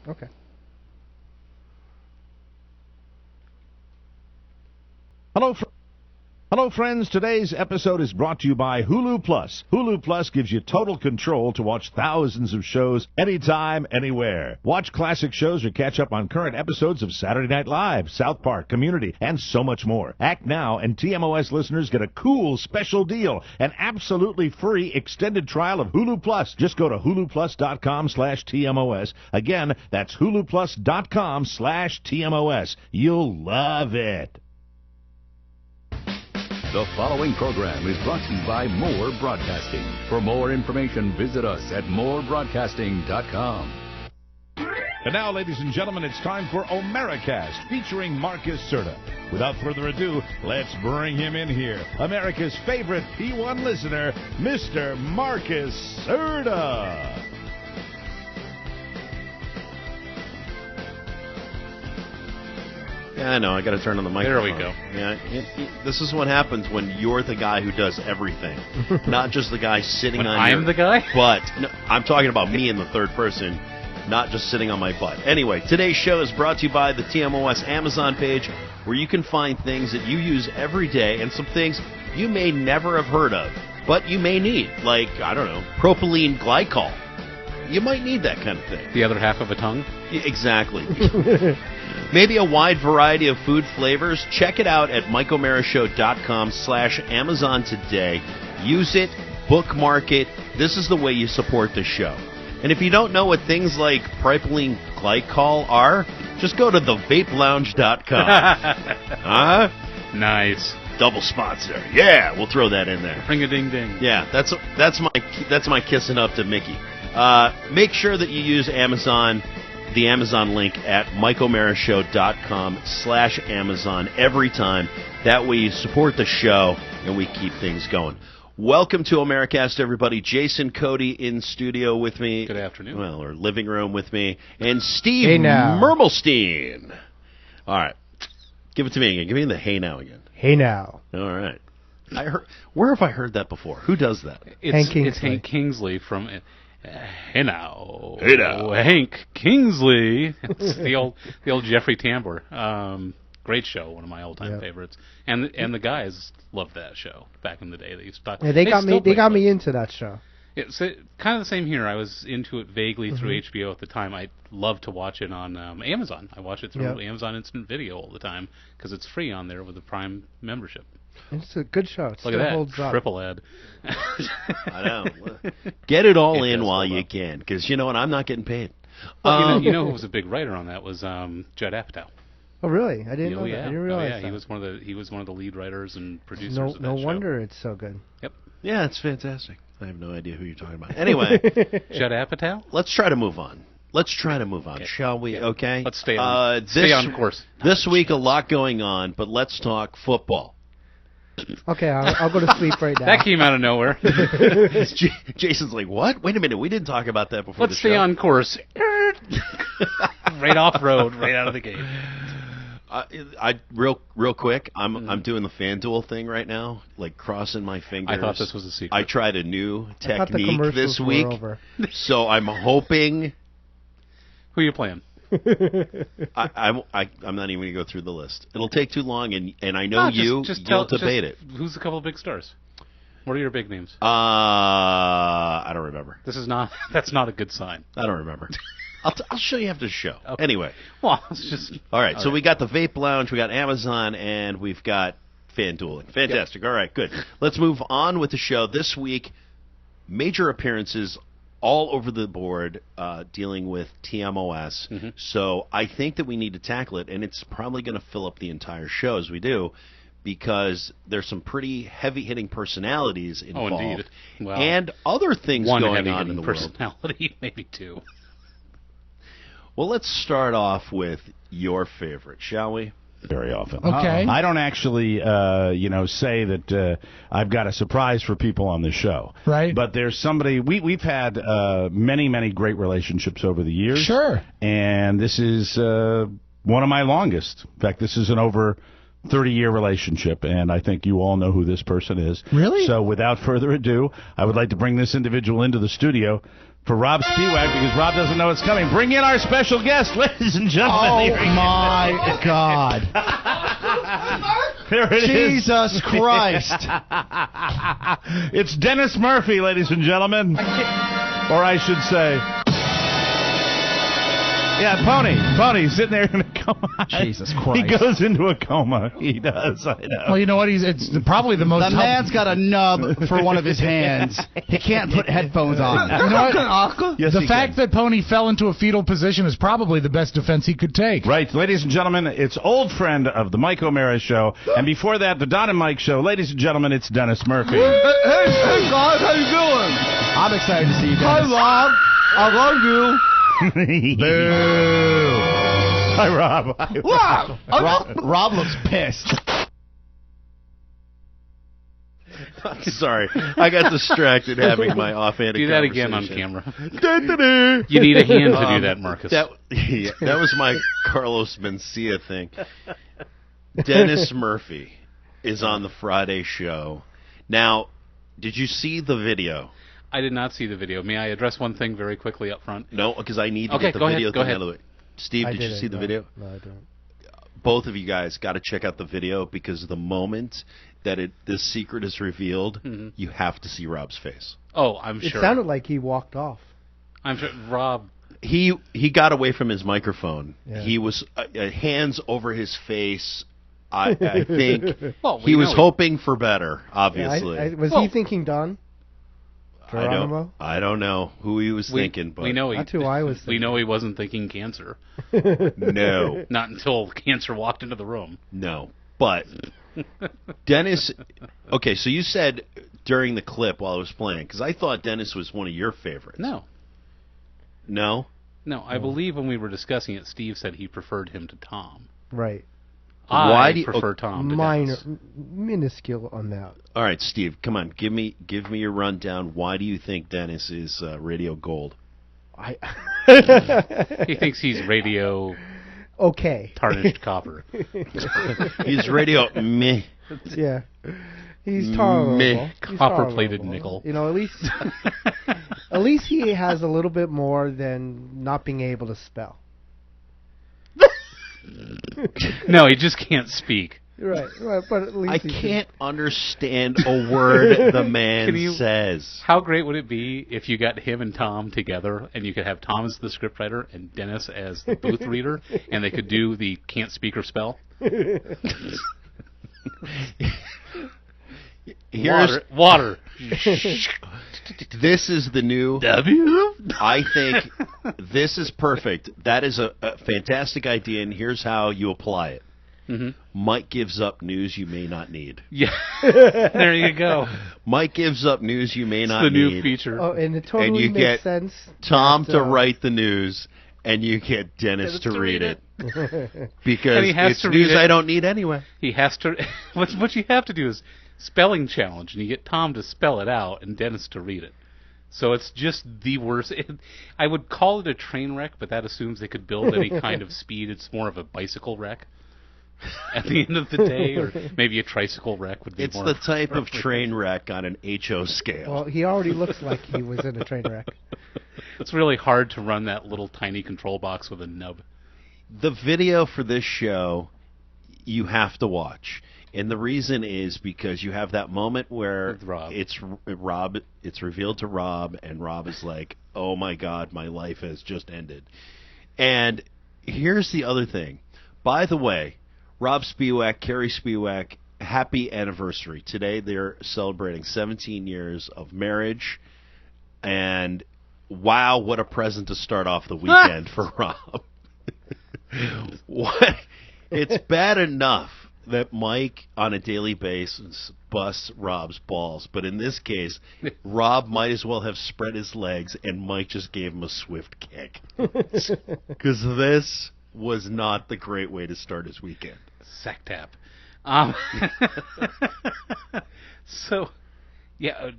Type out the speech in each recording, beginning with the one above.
Okay. Hello, friends. Today's episode is brought to you by Hulu Plus. Hulu Plus gives you total control to watch thousands of shows anytime, anywhere. Watch classic shows or catch up on current episodes of Saturday Night Live, South Park, Community, and so much more. Act now, and TMOS listeners get a cool special deal, an absolutely free extended trial of Hulu Plus. Just go to huluplus.com/TMOS. Again, that's huluplus.com/TMOS. You'll love it. The following program is brought to you by More Broadcasting. For more information, visit us at morebroadcasting.com. And now, ladies and gentlemen, it's time for Omericast, featuring Marcus Serta. Without further ado, let's bring him in here. America's favorite P1 listener, Mr. Marcus Serta. Yeah, I know. I got to turn on the microphone. There we go. Yeah, this is what happens when you're the guy who does everything, not just the guy sitting When on. I'm the guy? But no, I'm talking about me in the third person, not just sitting on my butt. Anyway, today's show is brought to you by the TMOS Amazon page, where you can find things that you use every day and some things you may never have heard of, but you may need, like, I don't know, propylene glycol. You might need that kind of thing. The other half of a tongue? Exactly. Maybe a wide variety of food flavors. Check it out at MikeOMearaShow.com/Amazon today. Use it, bookmark it. This is the way you support the show. And if you don't know what things like propylene glycol are, just go to thevapolounge.com. Huh? Nice. Double sponsor. Yeah, we'll throw that in there. Ring-a-ding-ding. Yeah, that's my kissing up to Mickey. Make sure that you use Amazon, the Amazon link at MikeOMearaShow.com/Amazon every time. That way you support the show and we keep things going. Welcome to Omericast, everybody. Jason Cody in studio with me. Good afternoon. Well, or living room with me. And Steve Hey now. Mermelstein. All right. Give it to me again. Give me the hey now again. Hey now. All right. Where have I heard that before? Who does that? Hank Kingsley. It's Hank Kingsley from... Hey now. Hey now. Hank Kingsley. It's the old Jeffrey Tambor. Great show, one of my all-time favorites. And the guys loved that show back in the day. They used to talk. Yeah, they got me into that show. It's kind of the same here. I was into it vaguely through HBO at the time. I loved to watch it on Amazon. I watch it through Amazon Instant Video all the time because it's free on there with the Prime membership. It's a good show. It Look still at that. holds up. Triple ad. I know. Get it all in while you can, because you know what? I'm not getting paid. Well, you know who was a big writer on that was Judd Apatow. Oh, really? I didn't know that. Yeah. I didn't realize that. He was one of the lead writers and producers of that No show. wonder it's so good. Yep. Yeah, it's fantastic. I have no idea who you're talking about. Anyway, Judd Apatow? let's try to move on. Shall we? Yeah. Okay. Let's stay on course. This week, a lot going on, but let's talk football. Okay, I'll go to sleep right now. That came out of nowhere. Jason's like, what? Wait a minute. We didn't talk about that before Let's the show. stay on course. Right off road, right out of the gate. Real quick, I'm doing the FanDuel thing right now, like crossing my fingers. I thought this was a secret. I tried a new I thought the technique commercials this were week, over. so I'm hoping. Who are you playing? I'm not even going to go through the list. It'll take too long, and I know you'll debate it. Who's a couple of big stars? What are your big names? I don't remember. That's not a good sign. I don't remember. I'll show you after the show. Okay. Anyway. Well, it's just... All right, so we got the Vape Lounge, we got Amazon, and we've got FanDuel. Fantastic. Yep. All right, good. Let's move on with the show. This week, major appearances all over the board dealing with TMOS. Mm-hmm. So I think that we need to tackle it, and it's probably going to fill up the entire show as we do, because there's some pretty heavy-hitting personalities involved. Oh, indeed. Well, and other things going on in the world. One personality, maybe two. Well, let's start off with your favorite, shall we? Very often. Okay. I don't actually, say that I've got a surprise for people on the show. Right. But there's somebody, we've had many, many great relationships over the years. Sure. And this is one of my longest. In fact, this is an over 30-year relationship, and I think you all know who this person is. Really? So without further ado, I would like to bring this individual into the studio. for Rob Spiewak because Rob doesn't know it's coming. Bring in our special guest, ladies and gentlemen. Oh, Here he is. my God. There it is. Jesus Christ. It's Dennis Murphy, ladies and gentlemen. Or I should say... Yeah, Pony, sitting there in a coma. Jesus He Christ. goes into a coma. He does, I know. Well, you know what? It's probably the most. The man's got a nub for one of his hands. He can't put headphones on. You know what? Yes, The he fact that Pony fell into a fetal position is probably the best defense he could take. Right, ladies and gentlemen, it's old friend of the Mike O'Mara Show, and before that, the Don and Mike Show. Ladies and gentlemen, it's Dennis Murphy. Hey, guys, how you doing? I'm excited to see you guys. Hi, Rob. I love you. Boo! Hi, Rob. Rob looks pissed. Sorry, I got distracted having my offhanded Do that again on conversation. camera. You need a hand to do that, Marcus. That was my Carlos Mencia thing. Dennis Murphy is on the Friday show. Now, did you see the video? I did not see the video. May I address one thing very quickly up front? No, because I need to Okay, get the go ahead, video go thing ahead. out of the way. Steve, did you see the video? No, I don't. Both of you guys got to check out the video because the moment that this secret is revealed, you have to see Rob's face. Oh, I'm It sure. sounded like he walked off. I'm sure. Rob. He got away from his microphone. Yeah. He was hands over his face. I think Well, he was know hoping for better. Obviously, Was he thinking Don? I don't know who he was thinking, but we know he. That's who I was We thinking. know he wasn't thinking cancer. no, Not until cancer walked into the room. no. But Dennis, okay. So you said during the clip while I was playing, because I thought Dennis was one of your favorites. No. No. I believe when we were discussing it, Steve said he preferred him to Tom. Right. Why do you prefer Tom to Minor, Dennis. minuscule on that. All right, Steve, come on, give me your rundown. Why do you think Dennis is radio gold? He thinks he's radio Okay. tarnished copper. He's radio meh. Yeah. He's tolerable. Meh. He's Copper-plated tolerable. nickel. You know, at least he has a little bit more than not being able to spell. No, he just can't speak. Right, but at least I he can't understand a word the man Can you- says. How great would it be if you got him and Tom together, and you could have Tom as the scriptwriter and Dennis as the booth reader, and they could do the can't speak or spell? Here's Water. this is the new W? I think this is perfect. That is a fantastic idea, and here's how you apply it. Mm-hmm. Mike gives up news you may not need. Yeah. There you go. Mike gives up news you may It's not the new need. feature. Oh, and it totally And you makes get sense. Tom that, to write the news, and you get Dennis to read it. Because And he has it's to read news it. I don't need anyway. He has to. What you have to do is spelling challenge, and you get Tom to spell it out and Dennis to read it. So it's just the worst. I would call it a train wreck, but that assumes they could build any kind of speed. It's more of a bicycle wreck at the end of the day, or maybe a tricycle wreck would be It's more. the type of train wreck on an HO scale. Well, he already looks like he was in a train wreck. It's really hard to run that little tiny control box with a nub. The video for this show you have to watch. And the reason is because you have that moment where With Rob. it's revealed to Rob, and Rob is like, "Oh my God, my life has just ended." And here's the other thing. By the way, Rob Spiewak, Carrie Spiewak, happy anniversary. Today they're celebrating 17 years of marriage, and wow, what a present to start off the weekend for Rob. What? It's bad enough that Mike, on a daily basis, busts Rob's balls. But in this case, Rob might as well have spread his legs, and Mike just gave him a swift kick. Because this was not the great way to start his weekend. Sack tap. So, yeah,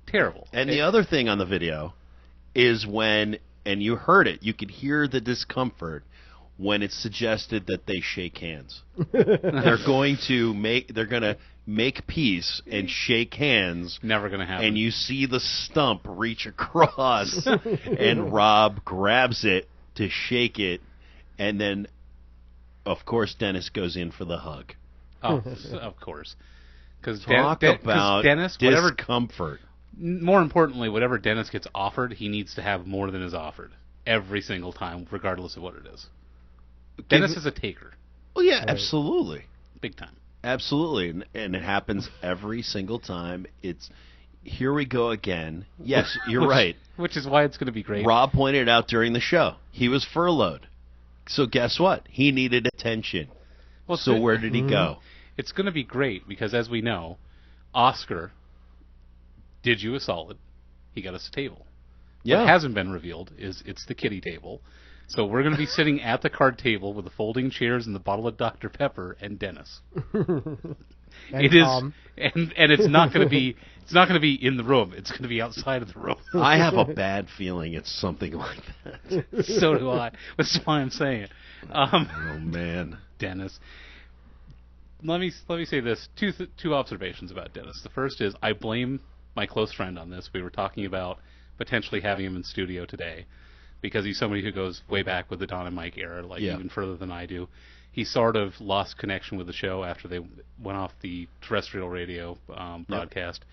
terrible. And the other thing on the video is when, and you heard it, you could hear the discomfort when it's suggested that they shake hands. They're going to make peace and shake hands. Never going to happen. And you see the stump reach across, and Rob grabs it to shake it, and then, of course, Dennis goes in for the hug. Oh, of course. Because Talk about Dennis, discomfort. More importantly, whatever Dennis gets offered, he needs to have more than is offered every single time, regardless of what it is. Dennis is a taker. Well, yeah, absolutely. Big time. Absolutely, and it happens every single time. It's, here we go again. Yes, you're right. Which is why it's going to be great. Rob pointed out during the show, he was furloughed. So guess what? He needed attention. Well, so where did he go? It's going to be great because, as we know, Oscar did you a solid. He got us a table. Yeah. What hasn't been revealed is it's the kiddie table. So we're going to be sitting at the card table with the folding chairs and the bottle of Dr. Pepper and Dennis. And it is, Tom. and it's not going to be in the room. It's going to be outside of the room. I have a bad feeling it's something like that. So do I. That's why I'm saying it. Oh man, Dennis. Let me say this. Two observations about Dennis. The first is I blame my close friend on this. We were talking about potentially having him in studio today because he's somebody who goes way back with the Don and Mike era, even further than I do. He sort of lost connection with the show after they went off the terrestrial radio broadcast.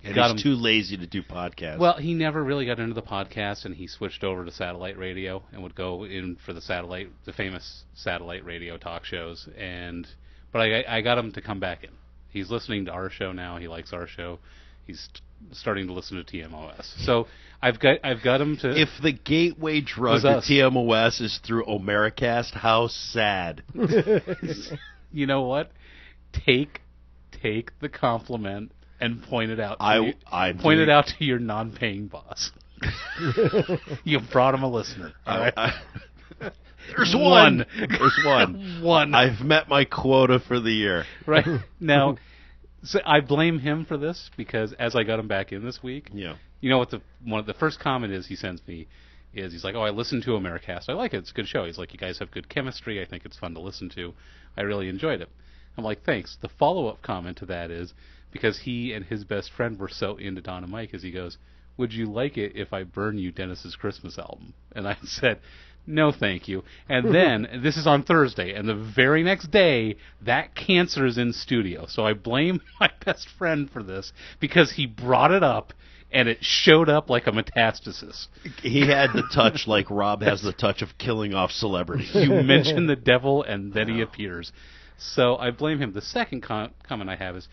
He's too lazy to do podcasts. Well, he never really got into the podcast, and he switched over to satellite radio and would go in for the famous satellite radio talk shows. But I got him to come back in. He's listening to our show now. He likes our show. He's starting to listen to TMOS. So I've got him to. If the gateway drug to TMOS is through Omericast, how sad. You know what? Take the compliment and point it out. Point it out to your non-paying boss. You brought him a listener. All right? There's one. One. I've met my quota for the year. Right. Now, so I blame him for this because as I got him back in this week, you know what the first comment is he sends me is he's like, "Oh, I listened to Americast. I like it. It's a good show." He's like, "You guys have good chemistry. I think it's fun to listen to. I really enjoyed it." I'm like, "Thanks." The follow-up comment to that is because he and his best friend were so into Don and Mike, as he goes, "Would you like it if I burn you Dennis's Christmas album?" And I said, "No, thank you." And then, this is on Thursday, and the very next day, that cancer is in studio. So I blame my best friend for this, because he brought it up, and it showed up like a metastasis. He had the touch like Rob has the touch of killing off celebrities. You mention the devil, and then he appears. So I blame him. The second comment I have is,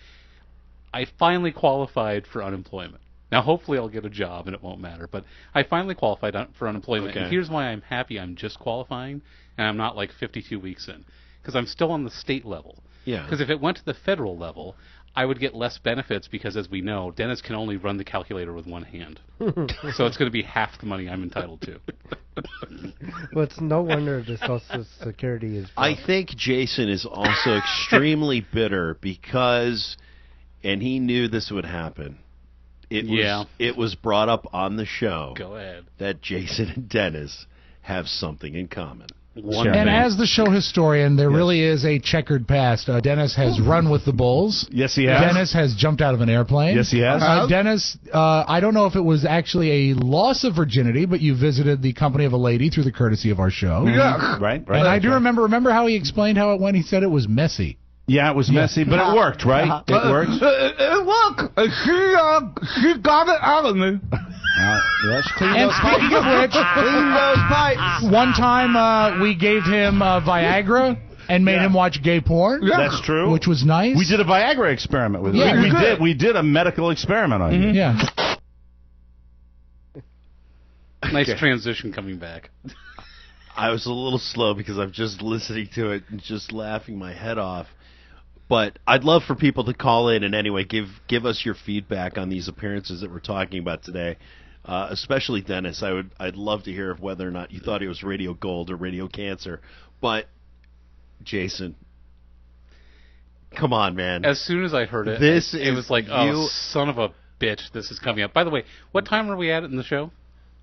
I finally qualified for unemployment. Now, hopefully I'll get a job and it won't matter, but I finally qualified for unemployment. Okay. And here's why I'm happy I'm just qualifying, and I'm not like 52 weeks in, because I'm still on the state level. Yeah. Because if it went to the federal level, I would get less benefits because, as we know, Dennis can only run the calculator with one hand. So it's going to be half the money I'm entitled to. Well, it's no wonder the Social Security is... I think Jason is also extremely bitter because, and he knew this would happen, it was brought up on the show. Go ahead. That Jason and Dennis have something in common. And as the show historian, there really is a checkered past. Dennis has run with the Bulls. Yes, he has. Dennis has jumped out of an airplane. Yes, he has. Dennis, I don't know if it was actually a loss of virginity, but you visited the company of a lady through the courtesy of our show. Yeah. Right. And I do remember how he explained how it went? He said it was messy. Yeah, it was messy, but it worked, right? It worked. It worked. She got it out of me. Yes, and speaking of which, clean those pipes. One time we gave him Viagra and made him watch gay porn. Yeah. That's true. Which was nice. We did a Viagra experiment with him. We did a medical experiment on you. Yeah. Nice transition coming back. I was a little slow because I'm just listening to it and just laughing my head off. But I'd love for people to call in and anyway give us your feedback on these appearances that we're talking about today. Especially Dennis. I'd love to hear of whether or not you thought he was radio gold or radio cancer. But Jason, come on, man. As soon as I heard it, it was like, oh, son of a bitch, this is coming up. By the way, what time are we at in the show?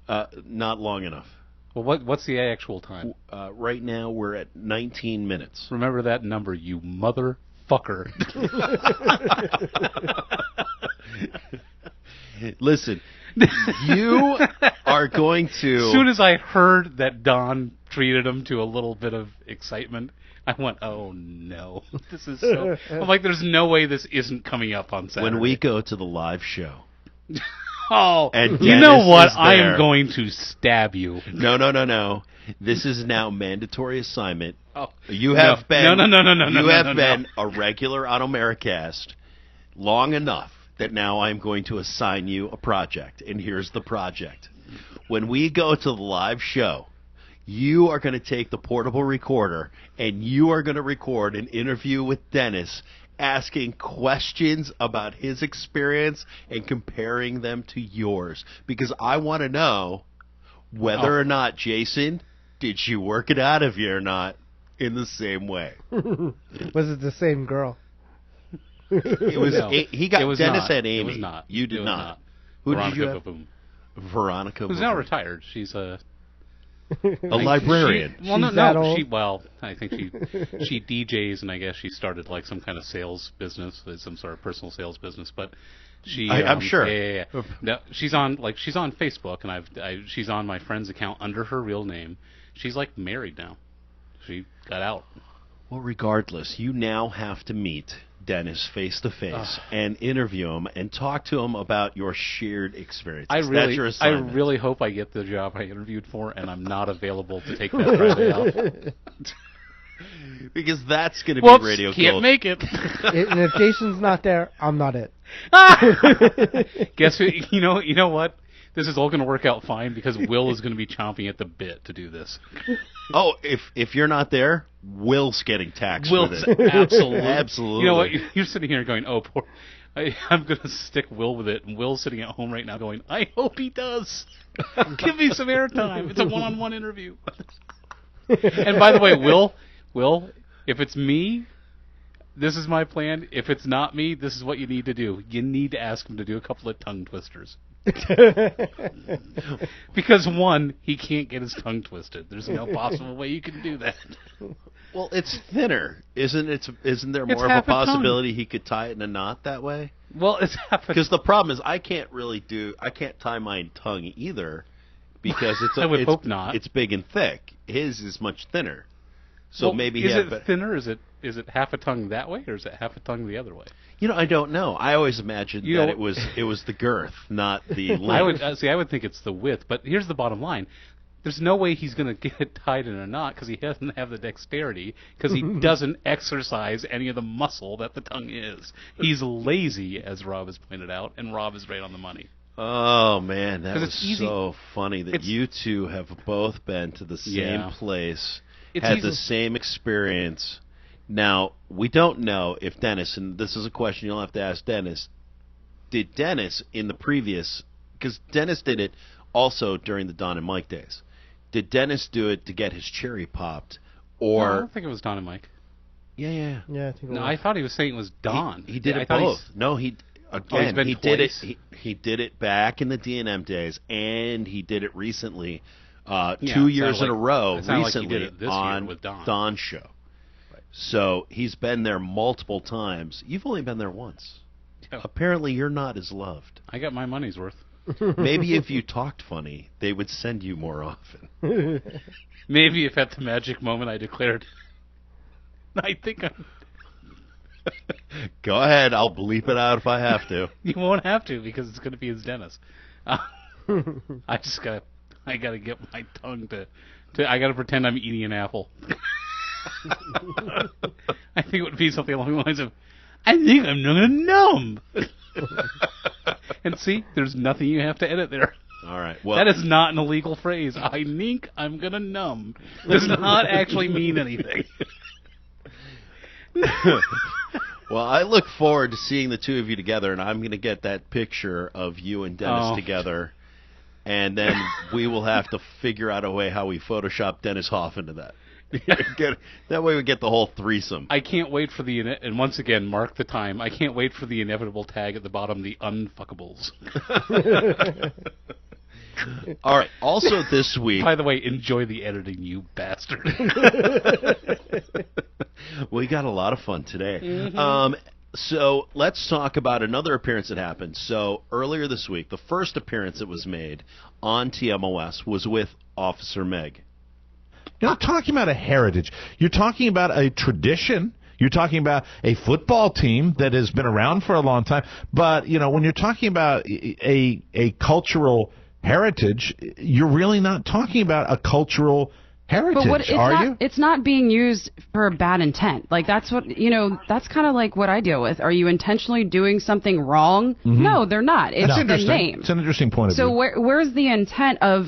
Not long enough. Well, what's the actual time? Right now we're at 19 minutes. Remember that number, you mother fucker. Listen, you are going to... As soon as I heard that Don treated him to a little bit of excitement, I went, oh no, this is so... I'm like, there's no way this isn't coming up on Saturday. When we go to the live show... Oh, and you know Dennis what? is I there. am going to stab you. No. This is now mandatory assignment. Oh, You have been... No. You have been a regular on Americast long enough that now I'm going to assign you a project. And here's the project. When we go to the live show, you are going to take the portable recorder and you are going to record an interview with Dennis asking questions about his experience and comparing them to yours. Because I want to know whether or not, Jason, did she work it out of you or not in the same way? Was it the same girl? It was. No, He got it was Dennis not. and Amy. It was not. You did It was not. Who Veronica did you have? Baboom, Veronica. who's now Baboom. retired. She's a librarian. Well, She's that old? I think she DJs, and I guess she started like some kind of sales business, some sort of personal sales business. But she, I'm sure. Yeah. No, she's on Facebook, and she's on my friend's account under her real name. She's like married now. She got out. Well, regardless, you now have to meet Dennis face to face and interview him and talk to him about your shared experiences. That's your I assignment. really hope I get the job I interviewed for, and I'm not available to take that Friday off. Because that's going to be Whoops, radio can't gold. make it. And if Jason's not there, I'm not it. Guess who? You know what? This is all going to work out fine because Will is going to be chomping at the bit to do this. Oh, if you're not there, Will's getting taxed Will's with it. absolutely. You know what? You're sitting here going, "Oh, poor." I'm going to stick Will with it, and Will's sitting at home right now going, "I hope he does. Give me some airtime. It's a one-on-one interview." And by the way, Will, if it's me, this is my plan. If it's not me, this is what you need to do. You need to ask him to do a couple of tongue twisters. Because one, he can't get his tongue twisted. There's no possible way you can do that. Well, it's thinner, isn't it? Isn't there It's more of a half a tongue. possibility he could tie it in a knot that way? Well, it's happened. Because the problem is I can't tie my tongue either because it's I would hope not. It's big and thick. His is much thinner. So Well, maybe is it thinner? Is it half a tongue that way, or is it half a tongue the other way? I don't know. I always imagined that it was the girth, not the length. I would think it's the width. But here's the bottom line: there's no way he's going to get it tied in a knot because he doesn't have the dexterity because he doesn't exercise any of the muscle that the tongue is. He's lazy, as Rob has pointed out, and Rob is right on the money. Oh man, that 'Cause was it's easy. so funny that you two have both been to the same place, had the same experience. Now, we don't know if Dennis, and this is a question you'll have to ask Dennis, did Dennis in the previous, because Dennis did it also during the Don and Mike days, did Dennis do it to get his cherry popped, or... No, I don't think it was Don and Mike. Yeah. Yeah, I think it No, was. I thought he was saying it was Don. He did I it thought both. he's- No, he been did it. twice? He did it back in the D&M days, and he did it recently, Yeah, 2 it years sounded in a like- row, it sounded like he recently did it this year on with Don. Don's show. So he's been there multiple times. You've only been there once. Yeah. Apparently, you're not as loved. I got my money's worth. Maybe if you talked funny, they would send you more often. Maybe if at the magic moment I declared, I think I'm... Go ahead. I'll bleep it out if I have to. You won't have to because it's going to be his Dennis. I gotta get my tongue to I gotta pretend I'm eating an apple. I think it would be something along the lines of, I think I'm gonna numb. And see, there's nothing you have to edit there. All right. Well, That is not an illegal phrase. I think I'm gonna numb. Does not actually mean anything. Well, I look forward to seeing the two of you together, and I'm going to get that picture of you and Dennis together, and then we will have to figure out a way how we Photoshop Dennis Hoff into that. That way we get the whole threesome. I can't wait for and once again, mark the time, I can't wait for the inevitable tag at the bottom, the unfuckables. All right. Also this week... By the way, enjoy the editing, you bastard. We got a lot of fun today. Mm-hmm. So let's talk about another appearance that happened. So earlier this week, the first appearance that was made on TMOS was with Officer Meg. You're not talking about a heritage. You're talking about a tradition. You're talking about a football team that has been around for a long time. But, you know, when you're talking about a cultural heritage, you're really not talking about a cultural heritage, but are you? It's not being used for a bad intent. Like, that's what, that's kind of like what I deal with. Are you intentionally doing something wrong? Mm-hmm. No, they're not. It's the interesting. name. It's an interesting point of view. So where's the intent of,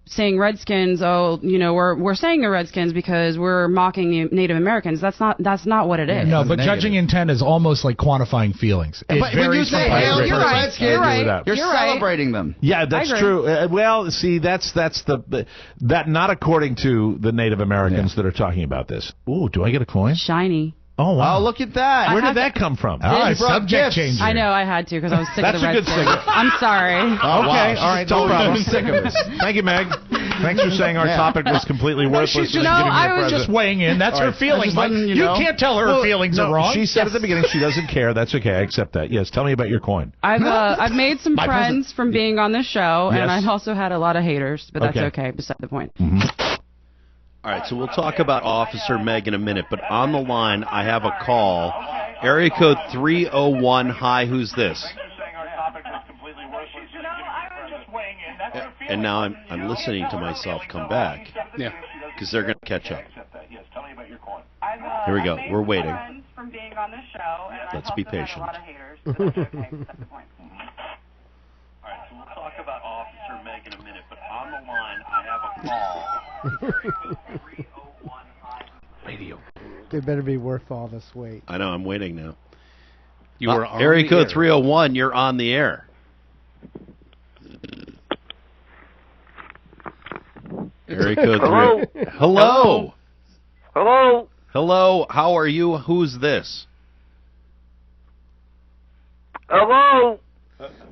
saying Redskins? We're saying the Redskins because we're mocking Native Americans. That's not what it is. No, but judging intent is almost like quantifying feelings. It But when you varies say from hail person to to the person. Redskins, You're right. You're You're right. celebrating them. Yeah, that's I agree. true. Well, see, that's that not according to the Native Americans that are talking about this. Ooh, do I get a coin? Shiny. Oh, wow. Oh, look at that. Where did that come from? All right, brought subject gifts. changer. I know I had to because I was sick That's of the a good Redskins. singer. I'm sorry. Oh, Okay, wow. all right, no problem. I'm sick of this. Thank you, Meg. Thanks for saying our topic was completely worthless. She's just, and giving me a I was present. just weighing in. That's her feeling, Mike. letting you You know. can't tell her feelings No, are wrong. She said at the beginning she doesn't care. That's okay. I accept that. Yes, tell me about your coin. I've made some My friends from being on this show, Yes. and I've also had a lot of haters, but that's Okay. okay. Beside the point. All right, so we'll talk about Officer Meg in a minute, but on the line, I have a call. Area code 301. Hi, who's this? And now I'm listening to myself come back Yeah. because they're going to catch up. Here we go. We're waiting. Let's be patient. All right, so we'll talk about Officer Meg in a minute, but on the line, I have a call. Radio. They better be worth all this wait. I know, I'm waiting now. You were on Area the code air. 301, you're on the air. Area code 3. Hello. Hello. Hello. How are you? Who's this? Hello.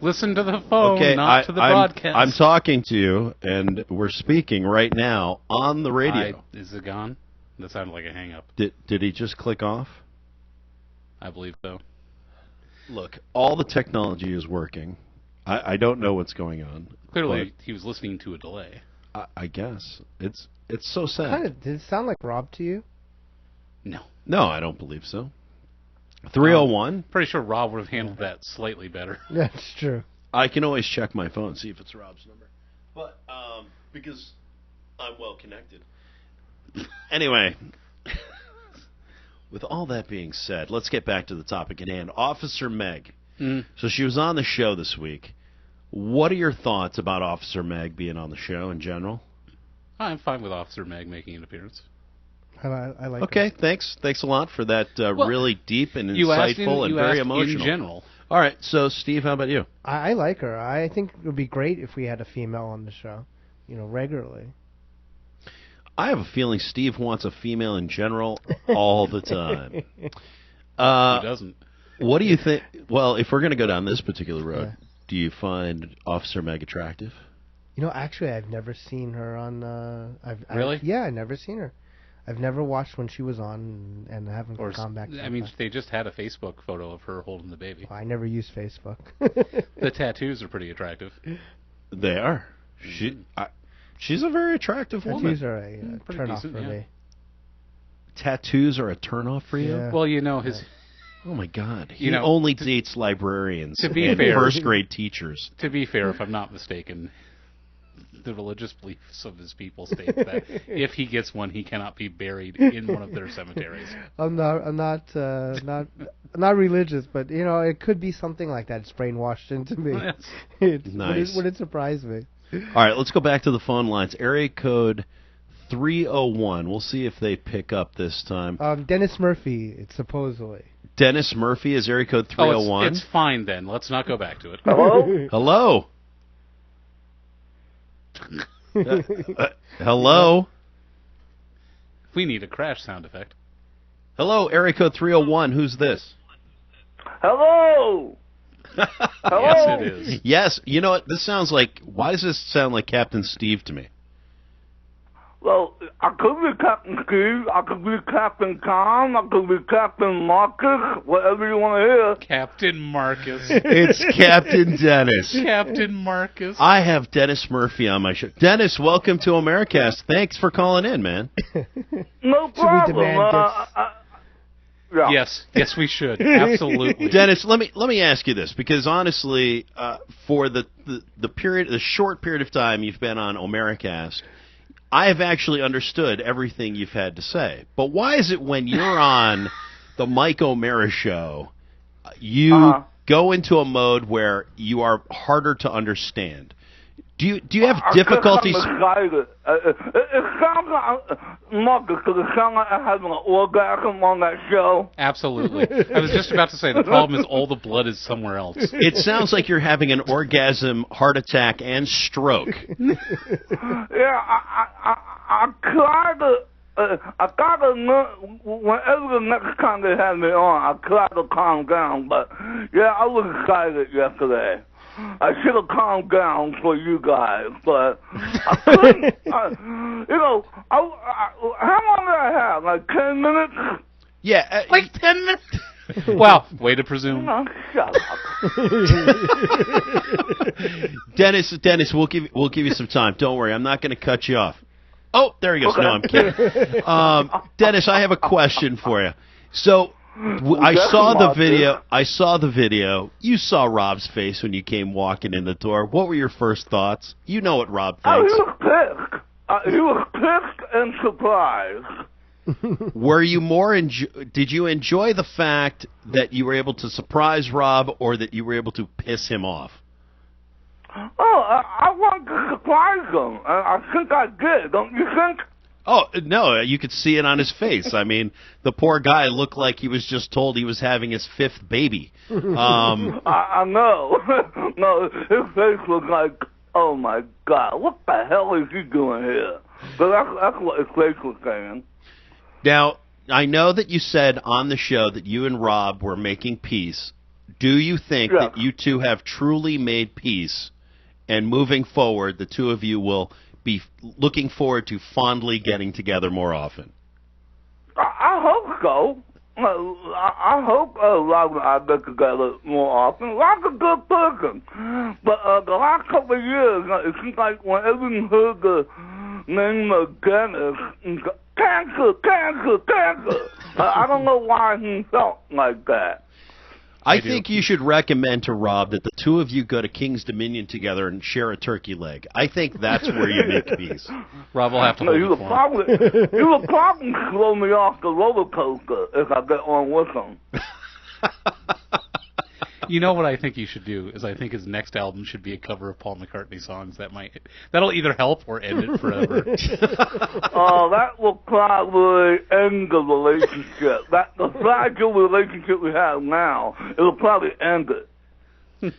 Listen to the phone, Okay, not to the I'm broadcast. talking to you, and we're speaking right now on the radio. Is it gone? That sounded like a hang-up. Did he just click off? I believe so. Look, all the technology is working. I don't know what's going on. Clearly, he was listening to a delay. but I guess it's so sad. Kind of. Did it sound like Rob to you? No. No, I don't believe so. 301. Pretty sure Rob would have handled that slightly better. That's true. I can always check my phone, see if it's Rob's number. But because I'm well connected. Anyway, with all that being said, let's get back to the topic at hand. Officer Meg. So she was on the show this week. What are your thoughts about Officer Meg being on the show in general? I'm fine with Officer Meg making an appearance. I like Okay, it. thanks a lot for that really deep and You asked insightful and you very asked emotional. in general. All right, so Steve, how about you? I like her. I think it would be great if we had a female on the show, regularly. I have a feeling Steve wants a female in general all the time. He doesn't. What do you think? Well, if we're going to go down this particular road, do you find Officer Meg attractive? Actually, I've never seen her on. Really? Yeah, I've never seen her. I've never watched when she was on, and I haven't gone back. I mean, they just had a Facebook photo of her holding the baby. I never use Facebook. The tattoos are pretty attractive. They are. She's a very attractive woman. Tattoos are a Pretty turn off decent, for yeah. me. Tattoos are a turnoff for you? Yeah. Well, his. Oh my God! He You know, only dates librarians to be and fair- first grade teachers. To be fair, if I'm not mistaken, the religious beliefs of his people state that if he gets one, he cannot be buried in one of their cemeteries. I'm not religious, but it could be something like that. It's brainwashed into me. Nice. Would it surprise me? All right, let's go back to the phone lines. Area code 301. We'll see if they pick up this time. Dennis Murphy. It's supposedly. Dennis Murphy is area code 301. It's fine then. Let's not go back to it. Hello? Hello. Hello. We need a crash sound effect. Hello, area code 301. Who's this? Hello? Yes, Hello? it is. Yes, you know what? This sounds like. Why does this sound like Captain Steve to me? Well, I could be Captain Steve, I could be Captain Tom, I could be Captain Marcus, whatever you want to hear. Captain Marcus. It's Captain Dennis. Captain Marcus. I have Dennis Murphy on my show. Dennis, welcome to Americast. Thanks for calling in, man. No problem. Yeah. Yes, we should. Absolutely. Dennis, let me ask you this, because honestly, for the short period of time you've been on Americast, I have actually understood everything you've had to say. But why is it when you're on the Mike O'Mara show, you go into a mode where you are harder to understand? Do you have difficulties? I'm excited. It sounds like, Marcus, does it sound like I'm having an orgasm on that show? Absolutely. I was just about to say, the problem is all the blood is somewhere else. It sounds like you're having an orgasm, heart attack, and stroke. Yeah, I try to. I gotta know whenever the next time they have me on, I try to calm down. But yeah, I was excited yesterday. I should have calmed down for you guys, but I couldn't. How long did I have? Like 10 minutes? Yeah, like 10 minutes. Wow, way to presume. No, shut up. Dennis, we'll give you some time. Don't worry, I'm not going to cut you off. Oh, there he goes. Okay. No, I'm kidding. Dennis, I have a question for you. So I saw the video. You saw Rob's face when you came walking in the door. What were your first thoughts? You know what Rob thinks. He was pissed. He was pissed and surprised. Were you did you enjoy the fact that you were able to surprise Rob, or that you were able to piss him off? Oh, I wanted to surprise him. I think I did, don't you think? Oh, no, you could see it on his face. I mean, the poor guy looked like he was just told he was having his 5th baby. I know. No, his face was like, oh, my God, what the hell is he doing here? So that's what his face was saying. Now, I know that you said on the show that you and Rob were making peace. Do you think that you two have truly made peace, and moving forward, the two of you will be looking forward to fondly getting together more often? I hope so. I hope Rob and I get together more often. Rob's a good person. But the last couple of years, it seems like whenever you heard the name of Dennis, cancer. I don't know why he felt like that. I think you should recommend to Rob that the two of you go to King's Dominion together and share a turkey leg. I think that's where you make peace. Rob will have to hold you would probably throw me off the roller coaster if I get on with him. You know what I think you should do is I think his next album should be a cover of Paul McCartney songs. That'll either help or end it forever. Oh, that will probably end the relationship. The fragile relationship we have now, it'll probably end it.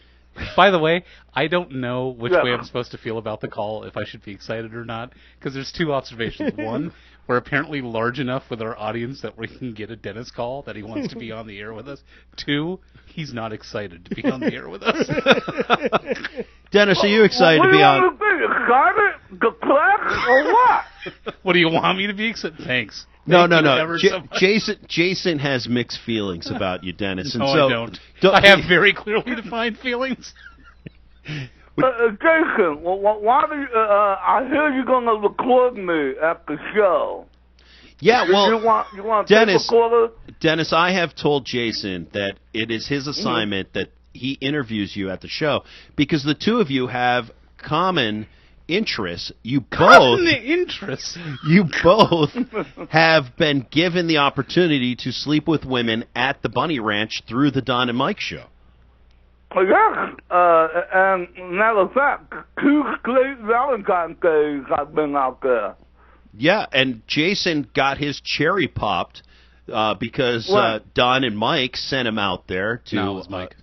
By the way, I don't know which way I'm supposed to feel about the call, if I should be excited or not, because there's two observations. One, we're apparently large enough with our audience that we can get a Dennis call that he wants to be on the air with us. Two, he's not excited to be on the air with us. Dennis, are you excited to be on? What do you want to be? Excited? Depressed? Or what? What do you want me to be excited? Thanks. No. Jason has mixed feelings about you, Dennis. No, and so, I don't. I have very clearly defined feelings. Jason, why do you, I hear you're going to record me at the show. Yeah, well, you want Dennis, Dennis, I have told Jason that it is his assignment that he interviews you at the show because the two of you have common interests. You both have been given the opportunity to sleep with women at the Bunny Ranch through the Don and Mike show. Yes, and matter of fact, 2 great Valentine's days I've been out there. Yeah, and Jason got his cherry popped because Don and Mike sent him out there to... No, it was Mike.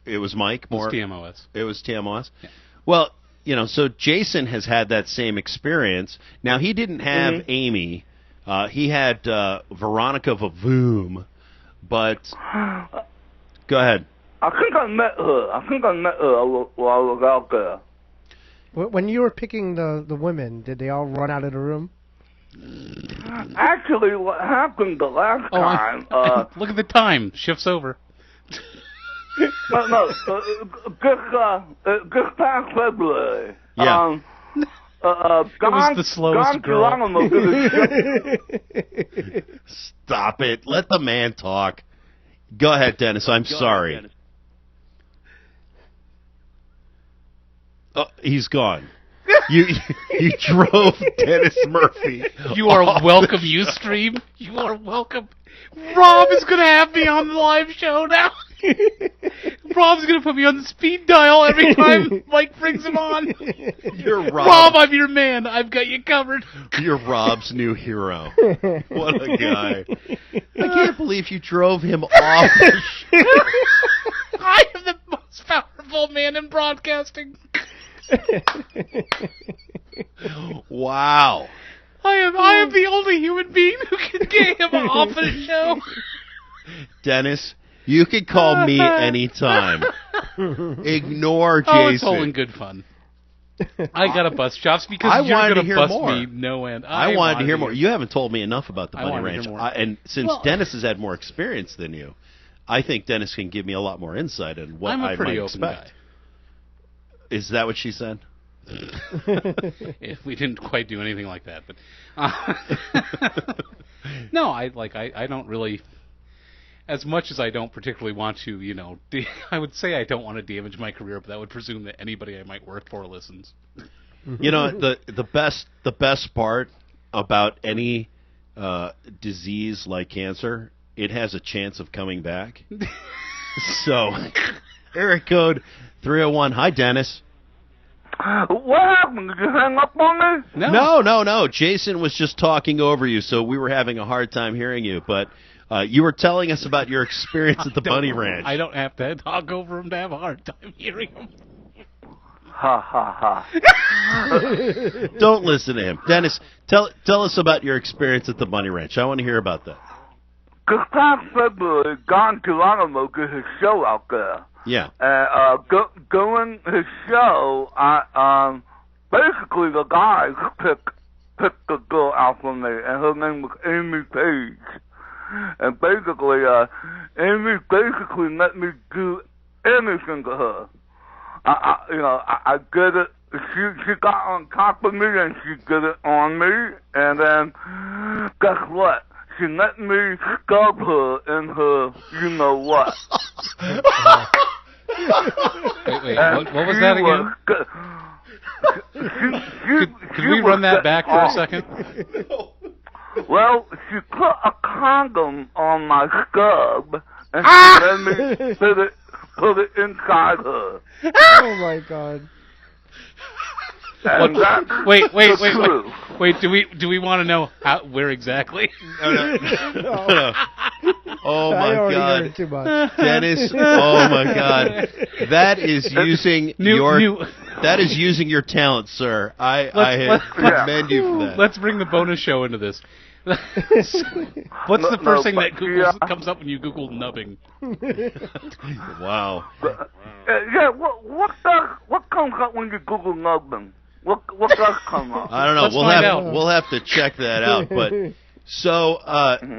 It was Mike? It was TMOS. It was TMOS? Yeah. Well, so Jason has had that same experience. Now, he didn't have Amy. He had Veronica Vavoom, but... Go ahead. I think I met her. While I was out there. When you were picking the women, did they all run out of the room? Actually, what happened the last time? Look at the time. Shift's over. No, just past February. Yeah. It was the slowest girl. Stop it. Let the man talk. Go ahead, Dennis. I'm sorry. Oh, he's gone. You drove Dennis Murphy. You are welcome, Ustream. You are welcome. Rob is going to have me on the live show now. Rob's going to put me on the speed dial every time Mike brings him on. You're Rob. Rob, I'm your man. I've got you covered. You're Rob's new hero. What a guy. I can't believe you drove him off the show. I am the most powerful man in broadcasting. Wow. I am the only human being who can get him off of the show. Dennis, you can call me anytime. Ignore Jason. Oh, it's all in good fun. I got to bust chops because you're going to bust me no end. I wanted to hear more. You haven't told me enough about the Bunny Ranch. And since Well, Dennis has had more experience than you, I think Dennis can give me a lot more insight on what I'm a I pretty might open expect. guy. Is that what she said? Yeah, we didn't quite do anything like that, but no, I don't really. As much as I don't particularly want to, I would say I don't want to damage my career, but that would presume that anybody I might work for listens. You know, the best part about any disease like cancer, it has a chance of coming back. So, area code 301. Hi, Dennis. What happened? Did you hang up on me? No. Jason was just talking over you, so we were having a hard time hearing you. But you were telling us about your experience at the Bunny Ranch. I don't have to talk over him to have a hard time hearing him. Ha ha ha. Don't listen to him. Dennis, tell us about your experience at the Bunny Ranch. I want to hear about that. This past February, Don Geronimo did his show out there. Yeah. During his show, basically the guys picked the girl out for me, and her name was Amy Page. And basically, Amy basically let me do anything to her. I did it. She got on top of me and she did it on me, and then guess what? She let me scrub her in her, you know what. Wait, what was that again? Could we run that back for a second? Well, she put a condom on my scrub, and she let me put it inside her. Oh my God. And Wait. Do we want to know where exactly? No. Oh my I already God, heard too much. Dennis! Oh my God, that is using that is using your talent, sir. I commend you for that. Let's bring the bonus show into this. What's the first thing that comes up when you Google nubbing? Wow. Yeah, what comes up when you Google nubbing? What does come up? I don't know. We'll have to check that out. But so,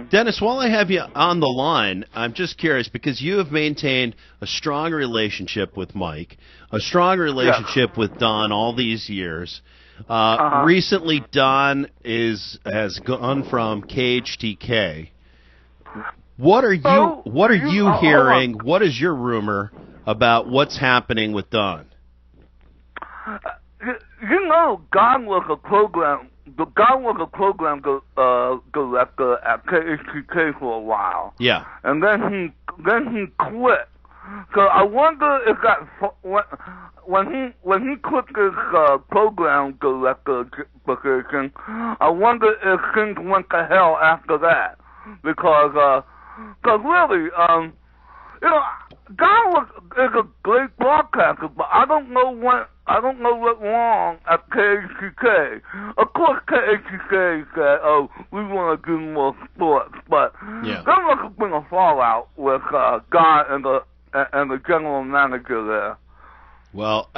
Dennis, while I have you on the line, I'm just curious because you have maintained a strong relationship with Mike, a strong relationship with Don all these years. Recently, Don has gone from KHTK. What are you hearing? What is your rumor about what's happening with Don? You know, Don was a program director at KHTK for a while. Yeah. And then he quit. So I wonder if that when he quit this program director position, I wonder if things went to hell after that, because really, Don is a great broadcaster, but I don't know what wrong at KHTK. Of course, KHTK said, "Oh, we want to do more sports," but there must have been a fallout with Don and the general manager there. Well,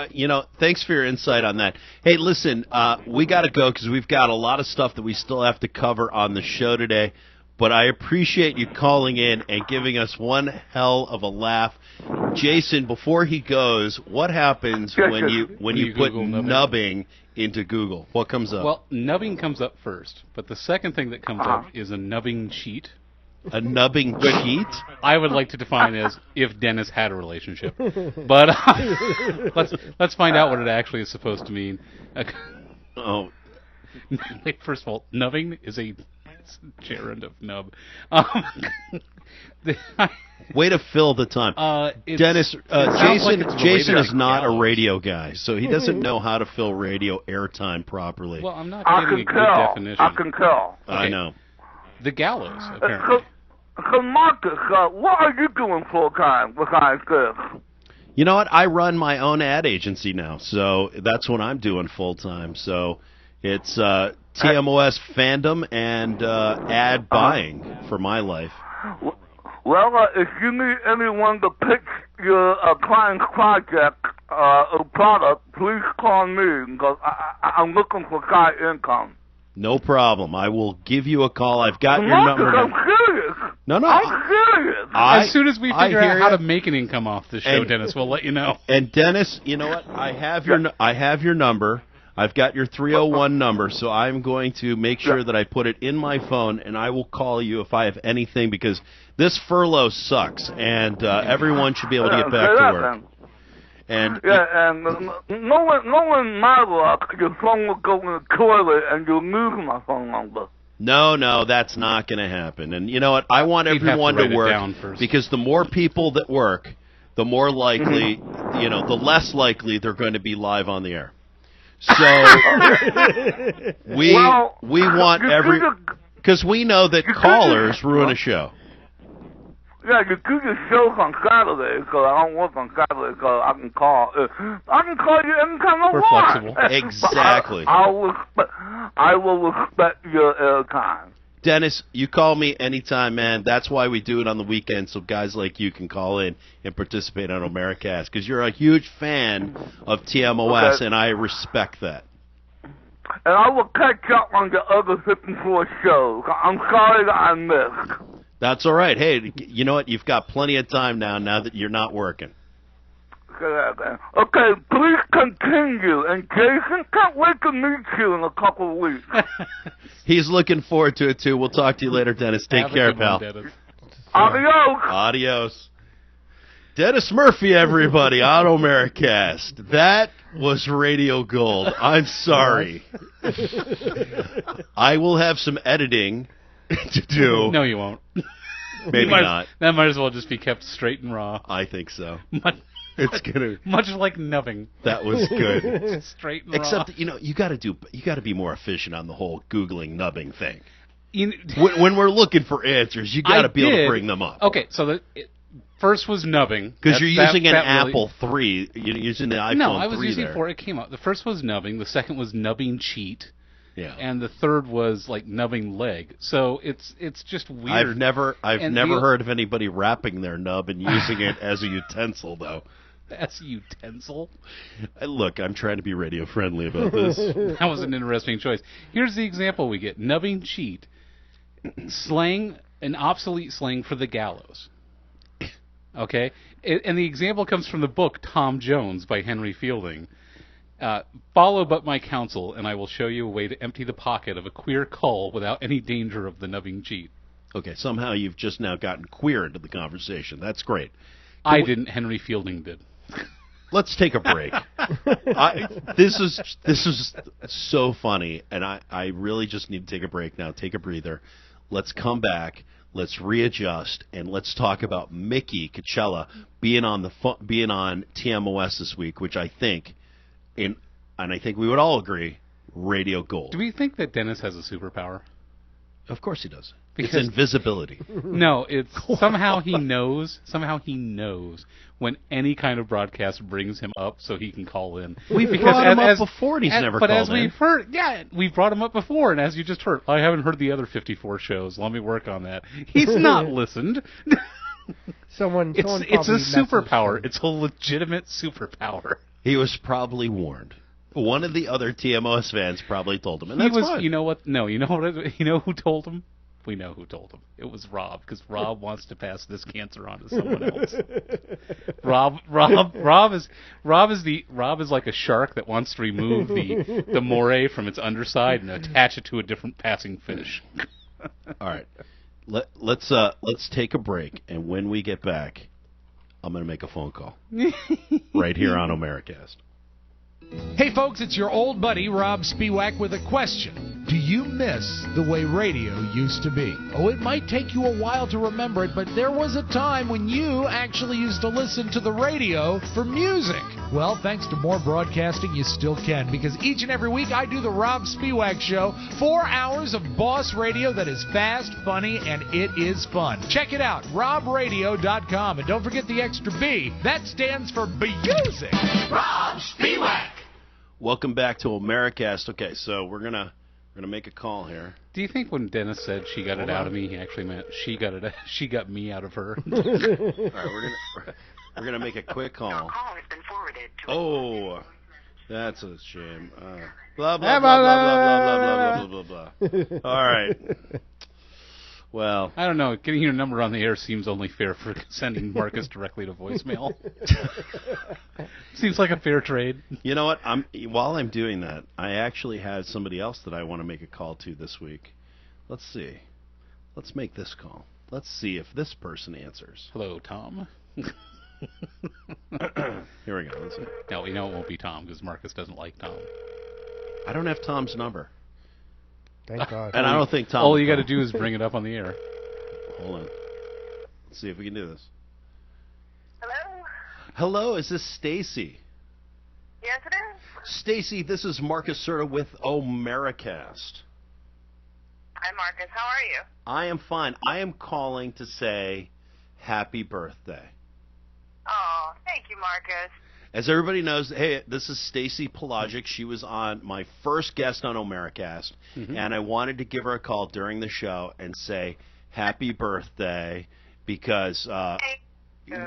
thanks for your insight on that. Hey, listen, we got to go because we've got a lot of stuff that we still have to cover on the show today. But I appreciate you calling in and giving us one hell of a laugh. Jason, before he goes, what happens when you put nubbing into Google? What comes up? Well, nubbing comes up first, but the second thing that comes up is a nubbing cheat. A nubbing cheat? I would like to define as if Dennis had a relationship. But let's find out what it actually is supposed to mean. First of all, nubbing is a gerund of nub. Way to fill the time. Dennis, Jason is not a radio guy, so he doesn't know how to fill radio airtime properly. Well, I'm not getting a good definition. I can tell. Okay. I know. The gallows, apparently. So Marcus, what are you doing full time besides this? You know what? I run my own ad agency now, so that's what I'm doing full time. So it's TMOS fandom and ad buying for my life. Well, if you need anyone to pitch your client's project or product, please call me because I'm looking for side income. No problem. I will give you a call. I've got your number. I'm serious. No. I'm serious. As soon as we figure out how to make an income off the show, Dennis, we'll let you know. And Dennis, you know what? I have your number. I've got your 301 number, so I'm going to make sure that I put it in my phone, and I will call you if I have anything, because this furlough sucks, and everyone should be able to get back to work. And knowing my luck, your phone will go in the toilet, and you'll lose my phone number. No, that's not going to happen. And you know what? I want everyone to work, because the more people that work, the more likely, the less likely they're going to be live on the air. So we want because we know that callers ruin a show. Yeah, you do your show on Saturday, because I don't work on Saturday, so I can call. I can call you anytime I want. Flexible. Exactly. I will respect your airtime. Dennis, you call me anytime, man. That's why we do it on the weekend, so guys like you can call in and participate on Omericast, because you're a huge fan of TMOS, and I respect that. And I will catch up on the other 54 shows. I'm sorry that I missed. That's all right. Hey, you know what? You've got plenty of time now that you're not working. Okay, please continue. And Jason, can't wait to meet you in a couple of weeks. He's looking forward to it, too. We'll talk to you later, Dennis. Take care, pal. Adios. Adios. Dennis Murphy, everybody, on Omericast. That was Radio Gold. I'm sorry. I will have some editing to do. No, you won't. Maybe not. That might as well just be kept straight and raw. I think so. It's much like nubbing. That was good. Straight and raw. Except you got to be more efficient on the whole googling nubbing thing. When we're looking for answers, you got to be able to bring them up. Okay, so first was nubbing. Because you're using an Apple III. You're using the iPhone 3 No, I was using 4. It came up. The first was nubbing. The second was nubbing cheat. Yeah. And the third was like nubbing leg. So it's just weird. I've never heard of anybody wrapping their nub and using it as a utensil, though. As a utensil? Look, I'm trying to be radio friendly about this. That was an interesting choice. Here's the example we get. Nubbing cheat. Slang, an obsolete slang for the gallows. Okay? And the example comes from the book Tom Jones by Henry Fielding. Follow but my counsel, and I will show you a way to empty the pocket of a queer cull without any danger of the nubbing cheat. Okay, somehow you've just now gotten queer into the conversation. That's great. I didn't. Henry Fielding did. Let's take a break. This is so funny, and I really just need to take a break now. Take a breather. Let's come back. Let's readjust, and let's talk about Mickey Coachella being on TMOS this week, which I think, and I think we would all agree, Radio Gold. Do we think that Dennis has a superpower? Of course he does. It's invisibility. No, it's somehow he knows when any kind of broadcast brings him up so he can call in. We've brought him up before and he's never called in. But as we've heard, we've brought him up before, and as you just heard, I haven't heard the other 54 shows. Let me work on that. He's not listened. Someone it's a superpower. It's a legitimate superpower. He was probably warned. One of the other TMOS fans probably told him, and that's fine. You know what? No, you know what? You know who told him? We know who told him. It was Rob, because Rob wants to pass this cancer on to someone else. Rob is like a shark that wants to remove the moray from its underside and attach it to a different passing fish. All right, let's take a break, and when we get back, I'm going to make a phone call right here on Omericast. Hey folks, it's your old buddy Rob Spiewak with a question. Do you miss the way radio used to be? Oh, it might take you a while to remember it, but there was a time when you actually used to listen to the radio for music. Well, thanks to more broadcasting, you still can, because each and every week I do the Rob Spiewak Show, 4 hours of boss radio that is fast, funny, and it is fun. Check it out, robradio.com, and don't forget the extra B. That stands for music. Rob Spiewak. Welcome back to Omericast. Okay, so we're gonna make a call here. Do you think when Dennis said she got it out of me, he actually meant she got me out of her? All right, we're gonna make a quick call. Your call has been forwarded to Oh, that's a shame. Blah blah blah blah blah blah blah blah blah blah. All right. Well, I don't know. Getting your number on the air seems only fair for sending Marcus directly to voicemail. Seems like a fair trade. You know what? While I'm doing that, I actually have somebody else that I want to make a call to this week. Let's see. Let's make this call. Let's see if this person answers. Hello, Tom. Here we go. Let's see. No, you know it won't be Tom because Marcus doesn't like Tom. I don't have Tom's number. Thank God. And I don't think Tom. All you got to do is bring it up on the air. Hold on. Let's see if we can do this. Hello? Hello, is this Stacy? Yes, it is. Stacy, this is Marcus Serta with Omericast. Hi, Marcus. How are you? I am fine. I am calling to say happy birthday. Oh, thank you, Marcus. As everybody knows, hey, this is Stacy Pelagic. She was on my first guest on Omericast, and I wanted to give her a call during the show and say happy birthday because Thank you.